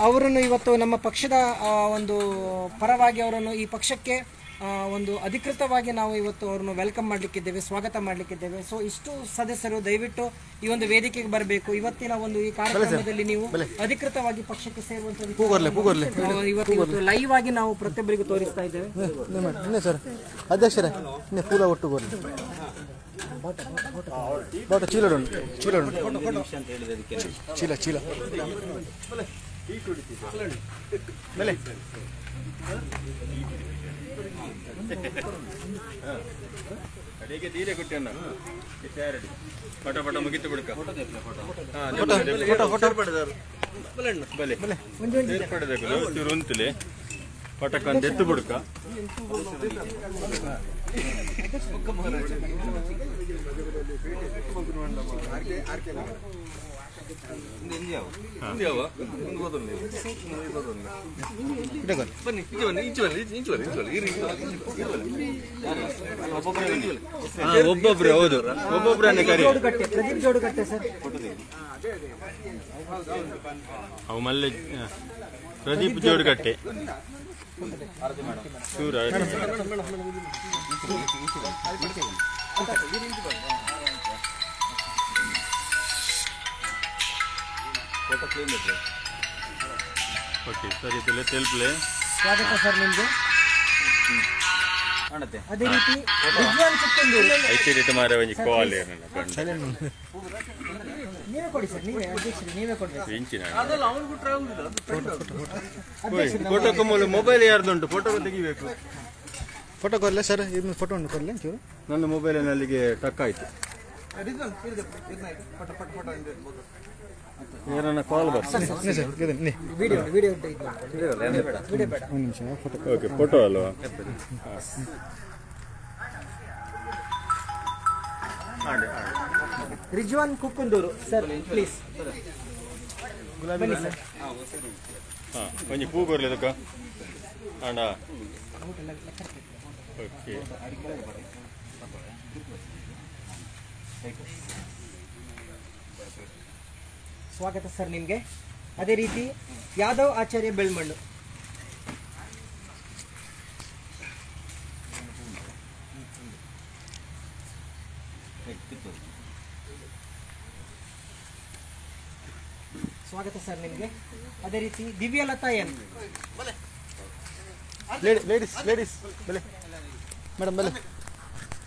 ಅವರನ್ನು ಇವತ್ತು ನಮ್ಮ ಪಕ್ಷದ ಒಂದು ಪರವಾಗಿ ಅವರನ್ನು ಈ ಪಕ್ಷಕ್ಕೆ ಒಂದು ಅಧಿಕೃತವಾಗಿ ನಾವು ಇವತ್ತು ಅವರನ್ನು ವೆಲ್ಕಮ್ ಮಾಡಲಿಕ್ಕಿದ್ದೇವೆ, ಸ್ವಾಗತ ಮಾಡಲಿಕ್ಕಿದ್ದೇವೆ. ಸೊ ಇಷ್ಟು ಸದಸ್ಯರು ದಯವಿಟ್ಟು ಈ ಒಂದು ವೇದಿಕೆಗೆ ಬರಬೇಕು. ಇವತ್ತಿನ ಒಂದು ಈ ಕಾರ್ಯಕ್ರಮದಲ್ಲಿ ನೀವು ಅಧಿಕೃತವಾಗಿ ಪಕ್ಷಕ್ಕೆ ಸೇರುವಂತ ಇವತ್ತು ಲೈವ್ ಆಗಿ ನಾವು ಪ್ರತಿಯೊಬ್ಬರಿಗೂ ತೋರಿಸ್ತಾ ಇದ್ದೇವೆ. ಅಧ್ಯಕ್ಷರೇ ಪೂರ ಒಟ್ಟು ಚೀಲ ಚೀಲ ಅಡಿಗೆ ತೀರೆ ಕೊಟ್ಟಣ್ಣ ಪಟ ಪಟ ಮುಗಿತು ಬಿಡ್ಕ ಉಂತಲೆ ಪಟಕಂತ ಎತ್ತು ಬಿಡ್ಕ ಒಬ್ಬೊಬ್ರು ಹೌದು ಒಬ್ಬೊಬ್ರನ್ನೇ ಕರಿ ಅವು ಮಲ್ಲೆ ಪ್ರದೀಪ್ ಜೋಡುಗಟ್ಟೆ ಸೂರ ಓಕೆ ಸರಿ ತೆಲ್ಪ್ಲೆ ಸ್ವಾಗತ ಸರ್ ನಿಮ್ಗೆ. ಅದೇ ರೀತಿ ಐತೆ ರೀತಿ ಮಾರ ಒಂಜಿ ಕಾಲ್ ನೀವೇ ಕೊಡಿ ಸರ್, ನೀವೇ ಅಧ್ಯಕ್ಷರು ನೀವೇ ಕೊಡ್ಬೇಕು. ಫೋಟೋ ಕಮ್ಮಲು ಮೊಬೈಲ್ ಯಾರ್ದುಂಟು ಫೋಟೋ ತೆಗಿಬೇಕು. ಫೋಟೋ ಕೊಡಲೇ ಸರ್, ಇದು ಫೋಟೋ ಒಂದು ಕೊಡಲೇ ಚೂರು. ನನ್ನ ಮೊಬೈಲಿನಲ್ಲಿಗೆ ಟಕ್ ಆಯ್ತು. ಯಾರನ್ನ ಕಾಲ್ ಬರ್ತದೆ ಓಕೆ ಫೋಟೋ ಅಲ್ವಾ. ರಿಜ್ವಾನ್ ಕುಕ್ಕುಂದೂರು ಸರ್ ಪ್ಲೀಸ್ ಬನ್ನಿ ಸರ್. ಒಂಜಿ ಪೂ ಬರ್ಲಿದಕ್ಕ ಅಣ್ಣ. ಓಕೆ ಸ್ವಾಗತ ಸರ್ ನಿಮಗೆ. ಅದೇ ರೀತಿ ಯಾದವ್ ಆಚಾರ್ಯ ಬೆಳ್ಮಣ್ಣು, ಸ್ವಾಗತ ಸರ್ ನಿಮಗೆ. ಅದೇ ರೀತಿ ದಿವ್ಯಲತಾ ಎನ್, ಲೇಡೀಸ್ ಲೇಡೀಸ್ ಬಲೆ ಮೇಡಮ್ ಬಲೆ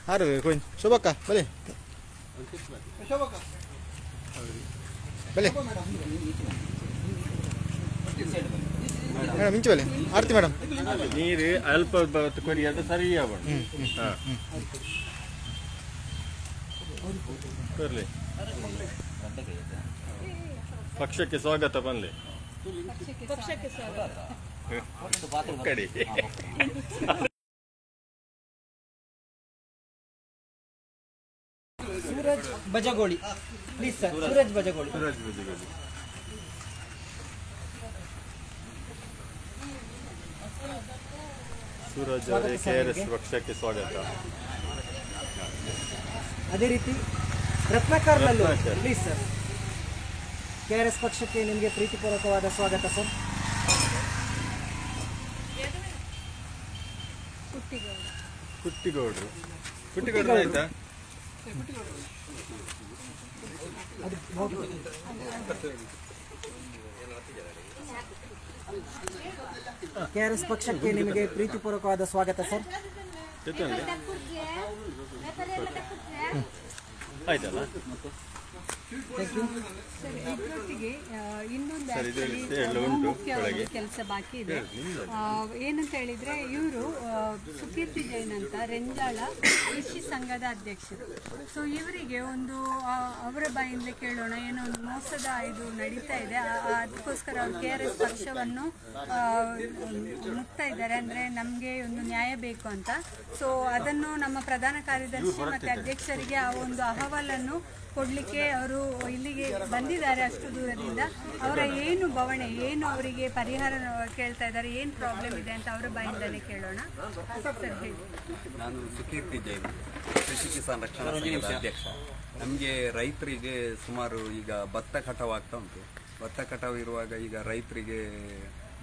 ಹಾರು ಕೊಯ್ ಶೋಭಕ್ಕ ಬಲೆ ಬಲೆ ಮೇಡಮ್ ಇಂಚು ಬಲೆ ಆರ್ತಿ ಮೇಡಮ್ ನೀರು ಅಲ್ಪ ಕೊಡಿ ಅದು ಸರಿ ಬರ್ಲಿ ಪಕ್ಷಕ್ಕೆ ಸ್ವಾಗತ ಬನ್ನಿ. ಕಡಿ ಸೂರಜ್ ಬಜಗೋಳಿ ಪ್ಲೀಸ್ ಸರ್. ಸೂರಜ್ ಬಜಗೋಳಿ. ಸೂರಜ್ ಅವರೇ KRS ಪಕ್ಷಕ್ಕೆ ಸ್ವಾಗತ. ಅದೇ ರೀತಿ ರತ್ನಾಕರ್ ನಲ್ಲೂ ಪ್ಲೀಸ್ ಸರ್. KRS ಪಕ್ಷಕ್ಕೆ ನಿಮಗೆ ಪ್ರೀತಿಪೂರ್ವಕವಾದ ಸ್ವಾಗತ ಸರ್. ಕುಟ್ಟಿಗೌಡ್ರು ಆಯ್ತಾ? KRS ಪಕ್ಷಕ್ಕೆ ನಿಮಗೆ ಪ್ರೀತಿಪೂರ್ವಕವಾದ ಸ್ವಾಗತ ಸರ್. ಆಯ್ತಲ್ಲ? ಸರ್, ಇದರೊಟ್ಟಿಗೆ ಇನ್ನೊಂದು ಮುಖ್ಯವಾಗಿ ಕೆಲಸ ಬಾಕಿ ಇದೆ. ಏನಂತ ಹೇಳಿದ್ರೆ, ಇವರು ಸುಕೀರ್ತಿ ಜೈನ್ ಅಂತ ರೆಂಜಾಳ ಕೃಷಿ ಸಂಘದ ಅಧ್ಯಕ್ಷರು. ಸೊ ಇವರಿಗೆ ಒಂದು ಅವರ ಬಾಯಿಂದ ಕೇಳೋಣ, ಏನೋ ಒಂದು ಮೋಸದ ಇದು ನಡೀತಾ ಇದೆ, ಅದಕ್ಕೋಸ್ಕರ ಅವರು KRS ಪಕ್ಷವನ್ನು ಮುಕ್ತಾ ಇದ್ದಾರೆ. ಅಂದರೆ ನಮಗೆ ಒಂದು ನ್ಯಾಯ ಬೇಕು ಅಂತ. ಸೊ ಅದನ್ನು ನಮ್ಮ ಪ್ರಧಾನ ಕಾರ್ಯದರ್ಶಿ ಮತ್ತು ಅಧ್ಯಕ್ಷರಿಗೆ ಆ ಒಂದು ಅಹವಾಲನ್ನು ಕೊಡಲಿಕ್ಕೆ ಅವರು ಇಲ್ಲಿಗೆ ಬಂದಿದ್ದಾರೆ ಅಷ್ಟು ದೂರದಿಂದ. ಅವರ ಏನು ಬವಣೆ, ಏನು ಅವರಿಗೆ ಪರಿಹಾರ ಕೇಳ್ತಾ ಇದ್ದಾರೆ, ಏನು ಪ್ರಾಬ್ಲಮ್ ಇದೆ ಅಂತ ಅವರ ಬಾಯಿಂದಲೇ ಕೇಳೋಣ. ಸರ್ ಹೇಳಿ. ನಾನು ಸುಕೀರ್ತಿ ಜೈನ್, ಕೃಷಿ ಕಿಸಾನ್ ರಕ್ಷಣಾ ಸಂಘದ ಅಧ್ಯಕ್ಷ. ನಮಗೆ ರೈತರಿಗೆ ಸುಮಾರು ಈಗ ಭತ್ತ ಕಟಾವಾಗ್ತಾ ಉಂಟು. ಭತ್ತ ಕಟಾವು ಇರುವಾಗ ಈಗ ರೈತರಿಗೆ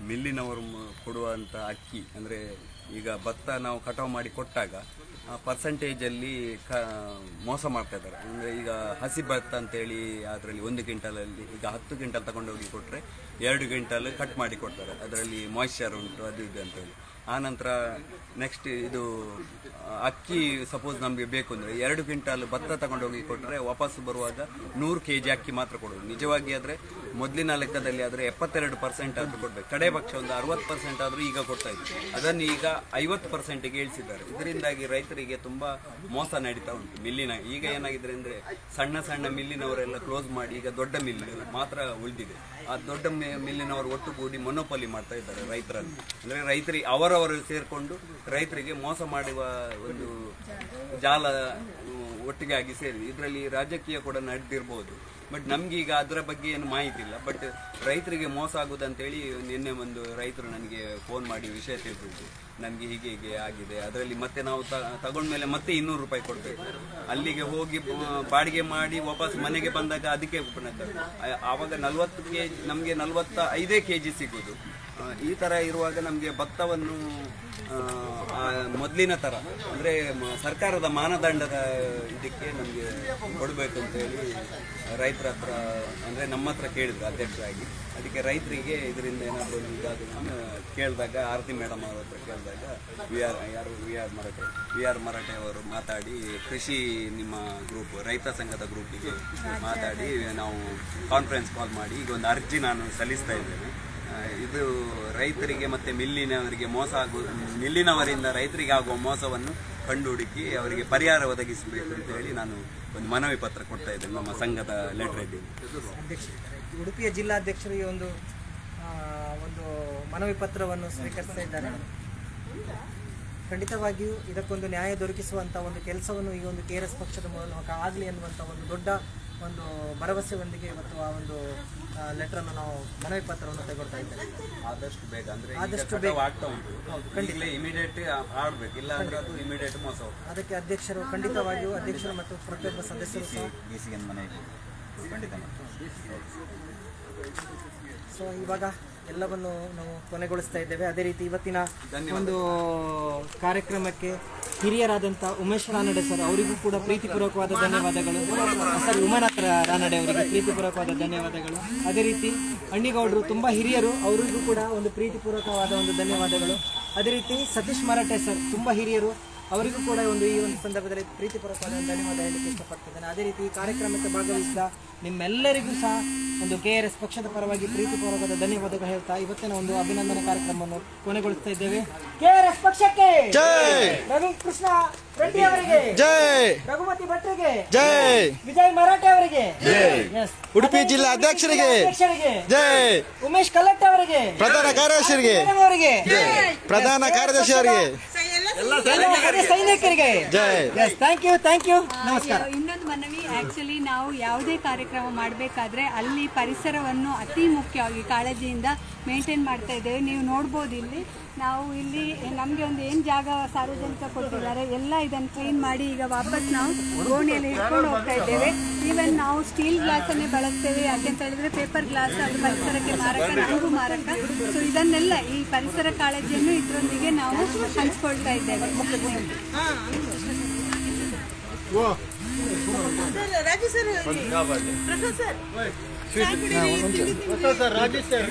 ಮಿಲ್ಲಿನವರು ಕೊಡುವಂಥ ಅಕ್ಕಿ, ಅಂದರೆ ಈಗ ಭತ್ತ ನಾವು ಕಟಾವು ಮಾಡಿ ಕೊಟ್ಟಾಗ ಪರ್ಸೆಂಟೇಜಲ್ಲಿ ಮೋಸ ಮಾಡ್ತಾ ಇದ್ದಾರೆ. ಅಂದರೆ ಈಗ ಹಸಿ ಭತ್ತ ಅಂತೇಳಿ ಅದರಲ್ಲಿ 1 ಕ್ವಿಂಟಲಲ್ಲಿ ಈಗ 10 ಕ್ವಿಂಟಲ್ ತಗೊಂಡೋಗಿ ಕೊಟ್ಟರೆ 2 ಕ್ವಿಂಟಲ್ ಕಟ್ ಮಾಡಿ ಕೊಡ್ತಾರೆ. ಅದರಲ್ಲಿ ಮಾಯ್ಶ್ಚರ್ ಉಂಟು, ಅದು ಇದು ಅಂತೇಳಿ. ಆನಂತರ ನೆಕ್ಸ್ಟ್ ಇದು ಅಕ್ಕಿ ಸಪೋಸ್ ನಮಗೆ ಬೇಕು ಅಂದರೆ 2 ಕ್ವಿಂಟಲ್ ಭತ್ತ ತಗೊಂಡೋಗಿ ಕೊಟ್ಟರೆ ವಾಪಸ್ ಬರುವಾಗ 100 kg ಅಕ್ಕಿ ಮಾತ್ರ ಕೊಡೋದು. ನಿಜವಾಗಿ ಆದರೆ ಮೊದಲಿನ ಲೆಕ್ಕದಲ್ಲಿ ಆದರೆ 72% ಆದರೂ ಕೊಡಬೇಕು. ಕಡೆ ಪಕ್ಷ ಒಂದು 60% ಆದರೂ ಈಗ ಕೊಡ್ತಾ ಇತ್ತು. ಅದನ್ನು ಈಗ 50%ಗೆ ಇಳಿಸಿದ್ದಾರೆ. ಇದರಿಂದಾಗಿ ರೈತರಿಗೆ ತುಂಬ ಮೋಸ ನಡೀತಾ ಉಂಟು. ಮಿಲ್ಲಿನ ಈಗ ಏನಾಗಿದೆ ಅಂದರೆ ಸಣ್ಣ ಸಣ್ಣ ಮಿಲ್ಲಿನವರೆಲ್ಲ ಕ್ಲೋಸ್ ಮಾಡಿ ಈಗ ದೊಡ್ಡ ಮಿಲ್ ಮಾತ್ರ ಉಳಿದಿದೆ. ಆ ದೊಡ್ಡ ಮಿಲ್ಲಿನವರು ಒಟ್ಟುಗೂಡಿ ಮೊನೋಪಲಿ ಮಾಡ್ತಾ ಇದ್ದಾರೆ ರೈತರನ್ನು. ಅಂದರೆ ರೈತರಿಗೆ ಅವರವರು ಸೇರಿಕೊಂಡು ರೈತರಿಗೆ ಮೋಸ ಮಾಡುವ ಒಂದು ಜಾಲ ಒಟ್ಟಿಗೆ ಆಗಿ ಸೇರಿದೆ. ಇದರಲ್ಲಿ ರಾಜಕೀಯ ಕೂಡ ನಡೆದಿರ್ಬೋದು, ಬಟ್ ನಮಗೀಗ ಅದರ ಬಗ್ಗೆ ಏನು ಮಾಹಿತಿ ಇಲ್ಲ. ಬಟ್ ರೈತರಿಗೆ ಮೋಸ ಆಗುದಂತೇಳಿ ನಿನ್ನೆ ಒಂದು ರೈತರು ನನಗೆ ಫೋನ್ ಮಾಡಿ ವಿಷಯ ತಿಳಿಸಿದ್ರು, ನಮಗೆ ಹೀಗೆ ಹೀಗೆ ಆಗಿದೆ. ಅದರಲ್ಲಿ ಮತ್ತೆ ನಾವು ತಗೊಂಡ್ಮೇಲೆ ಮತ್ತೆ 200 ರೂಪಾಯಿ ಕೊಡಬೇಕು. ಅಲ್ಲಿಗೆ ಹೋಗಿ ಬಾಡಿಗೆ ಮಾಡಿ ವಾಪಸ್ ಮನೆಗೆ ಬಂದಾಗ ಅದಕ್ಕೆ ಆವಾಗ 40 kg ನಮಗೆ 45 kg ಸಿಗೋದು. ಈ ಥರ ಇರುವಾಗ ನಮಗೆ ಭತ್ತವನ್ನು ಮೊದಲಿನ ಥರ ಅಂದರೆ ಸರ್ಕಾರದ ಮಾನದಂಡದ ಇದಕ್ಕೆ ನಮಗೆ ಕೊಡಬೇಕು ಅಂತೇಳಿ ರೈತರ ಹತ್ರ ಅಂದರೆ ನಮ್ಮ ಹತ್ರ ಕೇಳಿದ್ರು ಅಧ್ಯಕ್ಷರಾಗಿ. ಅದಕ್ಕೆ ರೈತರಿಗೆ ಇದರಿಂದ ಏನಾದರೂ ಇದಾದ ಕೇಳಿದಾಗ ಆರತಿ ಮೇಡಮ್ ಅವ್ರ ಹತ್ರ ಕೇಳಿದಾಗ ವಿ ಆರ್ ಮರಾಠೆ ಅವರು ಮಾತಾಡಿ ಕೃಷಿ ನಿಮ್ಮ ಗ್ರೂಪ್ ರೈತ ಸಂಘದ ಗ್ರೂಪಿಗೆ ಮಾತಾಡಿ ನಾವು ಕಾನ್ಫರೆನ್ಸ್ ಕಾಲ್ ಮಾಡಿ ಈಗ ಒಂದು ಅರ್ಜಿ ನಾನು ಸಲ್ಲಿಸ್ತಾ ಇದ್ದೇನೆ. ಇದು ರೈತರಿಗೆ ಮತ್ತು ಮಿಲ್ಲಿನವರಿಗೆ ಮಿಲ್ಲಿನವರಿಂದ ರೈತರಿಗೆ ಆಗುವ ಮೋಸವನ್ನು ಕಂಡುಹುಡುಕಿ ಅವರಿಗೆ ಪರಿಹಾರ ಒದಗಿಸಬೇಕು ಅಂತ ಹೇಳಿ ನಾನು ಒಂದು ಮನವಿ ಪತ್ರ ಕೊಡ್ತಾ ಇದ್ದೇನೆ ನಮ್ಮ ಸಂಘದ ಲೆಟರ್ ಇದ್ದೀನಿ. ಉಡುಪಿಯ ಜಿಲ್ಲಾಧ್ಯಕ್ಷರು ಈ ಒಂದು ಮನವಿ ಪತ್ರವನ್ನು ಸ್ವೀಕರಿಸ್ತಾ ಇದ್ದಾರೆ. ಖಂಡಿತವಾಗಿಯೂ ಇದಕ್ಕೊಂದು ನ್ಯಾಯ ದೊರಕಿಸುವಂಥ ಒಂದು ಕೆಲಸವನ್ನು ಈ ಒಂದು KRS ಪಕ್ಷದ ಮೂಲಕ ಆಗಲಿ ಅನ್ನುವಂಥ ಒಂದು ದೊಡ್ಡ ಒಂದು ಭರವಸೆಯೊಂದಿಗೆ ಇವತ್ತು ಆ ಒಂದು ಲೆಟರನ್ನು ನಾವು ಮನವಿ ಪತ್ರವನ್ನು ತೆಗೊಳ್ತಾ ಇದ್ದೇವೆ. ಆದಷ್ಟು ಬೇಗ ಅಂದರೆ ಆದಷ್ಟು ಬೇಗ ಆಗ್ತಾ ಉಂಟು. ಹೌದು, ಖಂಡಿತ ಇಮಿಡಿಯೇಟ್ ಆಡಬೇಕು, ಇಲ್ಲ ಅಂದರೆ ಅದು ಇಮಿಡಿಯೇಟ್ ಮೋಸ ಹೋಗ್ತದೆ. ಅದಕ್ಕೆ ಅಧ್ಯಕ್ಷರು ಖಂಡಿತವಾಗಿಯೂ ಅಧ್ಯಕ್ಷರು ಮತ್ತು ಪ್ರತಿಯೊಬ್ಬ ಸದಸ್ಯರು ಖಂಡಿತ. ಸೊ ಇವಾಗ ಎಲ್ಲವನ್ನು ನಾವು ಕೊನೆಗೊಳಿಸ್ತಾ ಇದ್ದೇವೆ. ಅದೇ ರೀತಿ ಇವತ್ತಿನ ಒಂದು ಕಾರ್ಯಕ್ರಮಕ್ಕೆ ಹಿರಿಯರಾದಂಥ ಉಮೇಶ್ ರಾನಡೆ ಸರ್ ಅವರಿಗೂ ಕೂಡ ಪ್ರೀತಿಪೂರ್ವಕವಾದ ಧನ್ಯವಾದಗಳು. ಸರ್ ಉಮಾನಾಥ ರಾನಡೆ ಅವರಿಗೆ ಪ್ರೀತಿಪೂರ್ವಕವಾದ ಧನ್ಯವಾದಗಳು. ಅದೇ ರೀತಿ ಅಣ್ಣಿಗೌಡರು ತುಂಬ ಹಿರಿಯರು, ಅವರಿಗೂ ಕೂಡ ಒಂದು ಪ್ರೀತಿಪೂರ್ವಕವಾದ ಒಂದು ಧನ್ಯವಾದಗಳು. ಅದೇ ರೀತಿ ಸತೀಶ್ ಮರಾಠೆ ಸರ್ ತುಂಬ ಹಿರಿಯರು, ಅವರಿಗೂ ಕೂಡ ಈ ಒಂದು ಸಂದರ್ಭದಲ್ಲಿ ಪ್ರೀತಿಪೂರ್ವಕವಾದ ಧನ್ಯವಾದ ಹೇಳಲಿಕ್ಕೆ ಇಷ್ಟಪಡ್ತಿದ್ದೇನೆ. ಅದೇ ರೀತಿ ಈ ಕಾರ್ಯಕ್ರಮಕ್ಕೆ ಭಾಗವಹಿಸಿದ ನಿಮ್ಮೆಲ್ಲರಿಗೂ ಸಹ ಒಂದು KRS ಪಕ್ಷದ ಪರವಾಗಿ ಪ್ರೀತಿಪೂರ್ವಕವಾದ ಧನ್ಯವಾದಗಳು ಹೇಳ್ತಾ ಇವತ್ತಿನ ಒಂದು ಅಭಿನಂದನಾ ಕಾರ್ಯಕ್ರಮವನ್ನು ಕೊನೆಗೊಳಿಸ್ತಾ ಇದ್ದೇವೆ. KRS ಪಕ್ಷಕ್ಕೆ ಜೈ, ರವಿ ಕೃಷ್ಣ ರೆಡ್ಡಿ ಅವರಿಗೆ ಜೈ, ರಘುಮತಿ ಭಟ್ರಿಗೆ ಜೈ, ವಿಜಯ್ ಮರಾಠೆ ಅವರಿಗೆ ಜೈ, ಉಡುಪಿ ಜಿಲ್ಲಾ ಅಧ್ಯಕ್ಷರಿಗೆ ಜೈ, ಉಮೇಶ್ ಕಲ್ಲಟ್ಟ ಅವರಿಗೆ, ಪ್ರಧಾನ ಕಾರ್ಯದರ್ಶಿಗೆ ಪ್ರಧಾನ ಕಾರ್ಯದರ್ಶಿ ಅವರಿಗೆ, ಸೈನಿಕರಿಗೆ ಜೈ. ಥ್ಯಾಂಕ್ ಯು ನಮಸ್ಕಾರ. ಇನ್ನೊಂದು ಮನವಿ, ಆಕ್ಚುಲಿ ನಾವು ಯಾವುದೇ ಕಾರ್ಯಕ್ರಮ ಮಾಡಬೇಕಾದ್ರೆ ಅಲ್ಲಿ ಪರಿಸರವನ್ನು ಅತಿ ಮುಖ್ಯವಾಗಿ ಕಾಳಜಿಯಿಂದ ಮೇಂಟೈನ್ ಮಾಡ್ತಾ ಇದ್ದೇವೆ. ನೀವು ನೋಡ್ಬೋದು ಇಲ್ಲಿ ನಾವು ಇಲ್ಲಿ ನಮಗೆ ಒಂದು ಏನು ಜಾಗ ಸಾರ್ವಜನಿಕ ಕೊಟ್ಟಿದ್ದಾರೆ ಎಲ್ಲ ಇದನ್ನು ಕ್ಲೀನ್ ಮಾಡಿ ಈಗ ವಾಪಸ್ ನಾವು ಗೋಣಿಯಲ್ಲಿ ಹಿಡ್ಕೊಂಡು ಹೋಗ್ತಾ ಇದ್ದೇವೆ. ಈವನ್ ನಾವು ಸ್ಟೀಲ್ ಗ್ಲಾಸನ್ನೇ ಬಳಸ್ತೇವೆ. ಯಾಕೆಂತ ಹೇಳಿದ್ರೆ ಪೇಪರ್ ಗ್ಲಾಸ್ ಅದು ಪರಿಸರಕ್ಕೆ ಮಾರಕ, ನಮಗೂ ಮಾರಕ. ಸೊ ಇದನ್ನೆಲ್ಲ ಈ ಪರಿಸರ ಕಾಳಜಿಯನ್ನು ಇದರೊಂದಿಗೆ ನಾವು ಹಂಚ್ಕೊಳ್ತಾ ಇದ್ದೇವೆ. ರಾಜೇಶ್ ಸರ್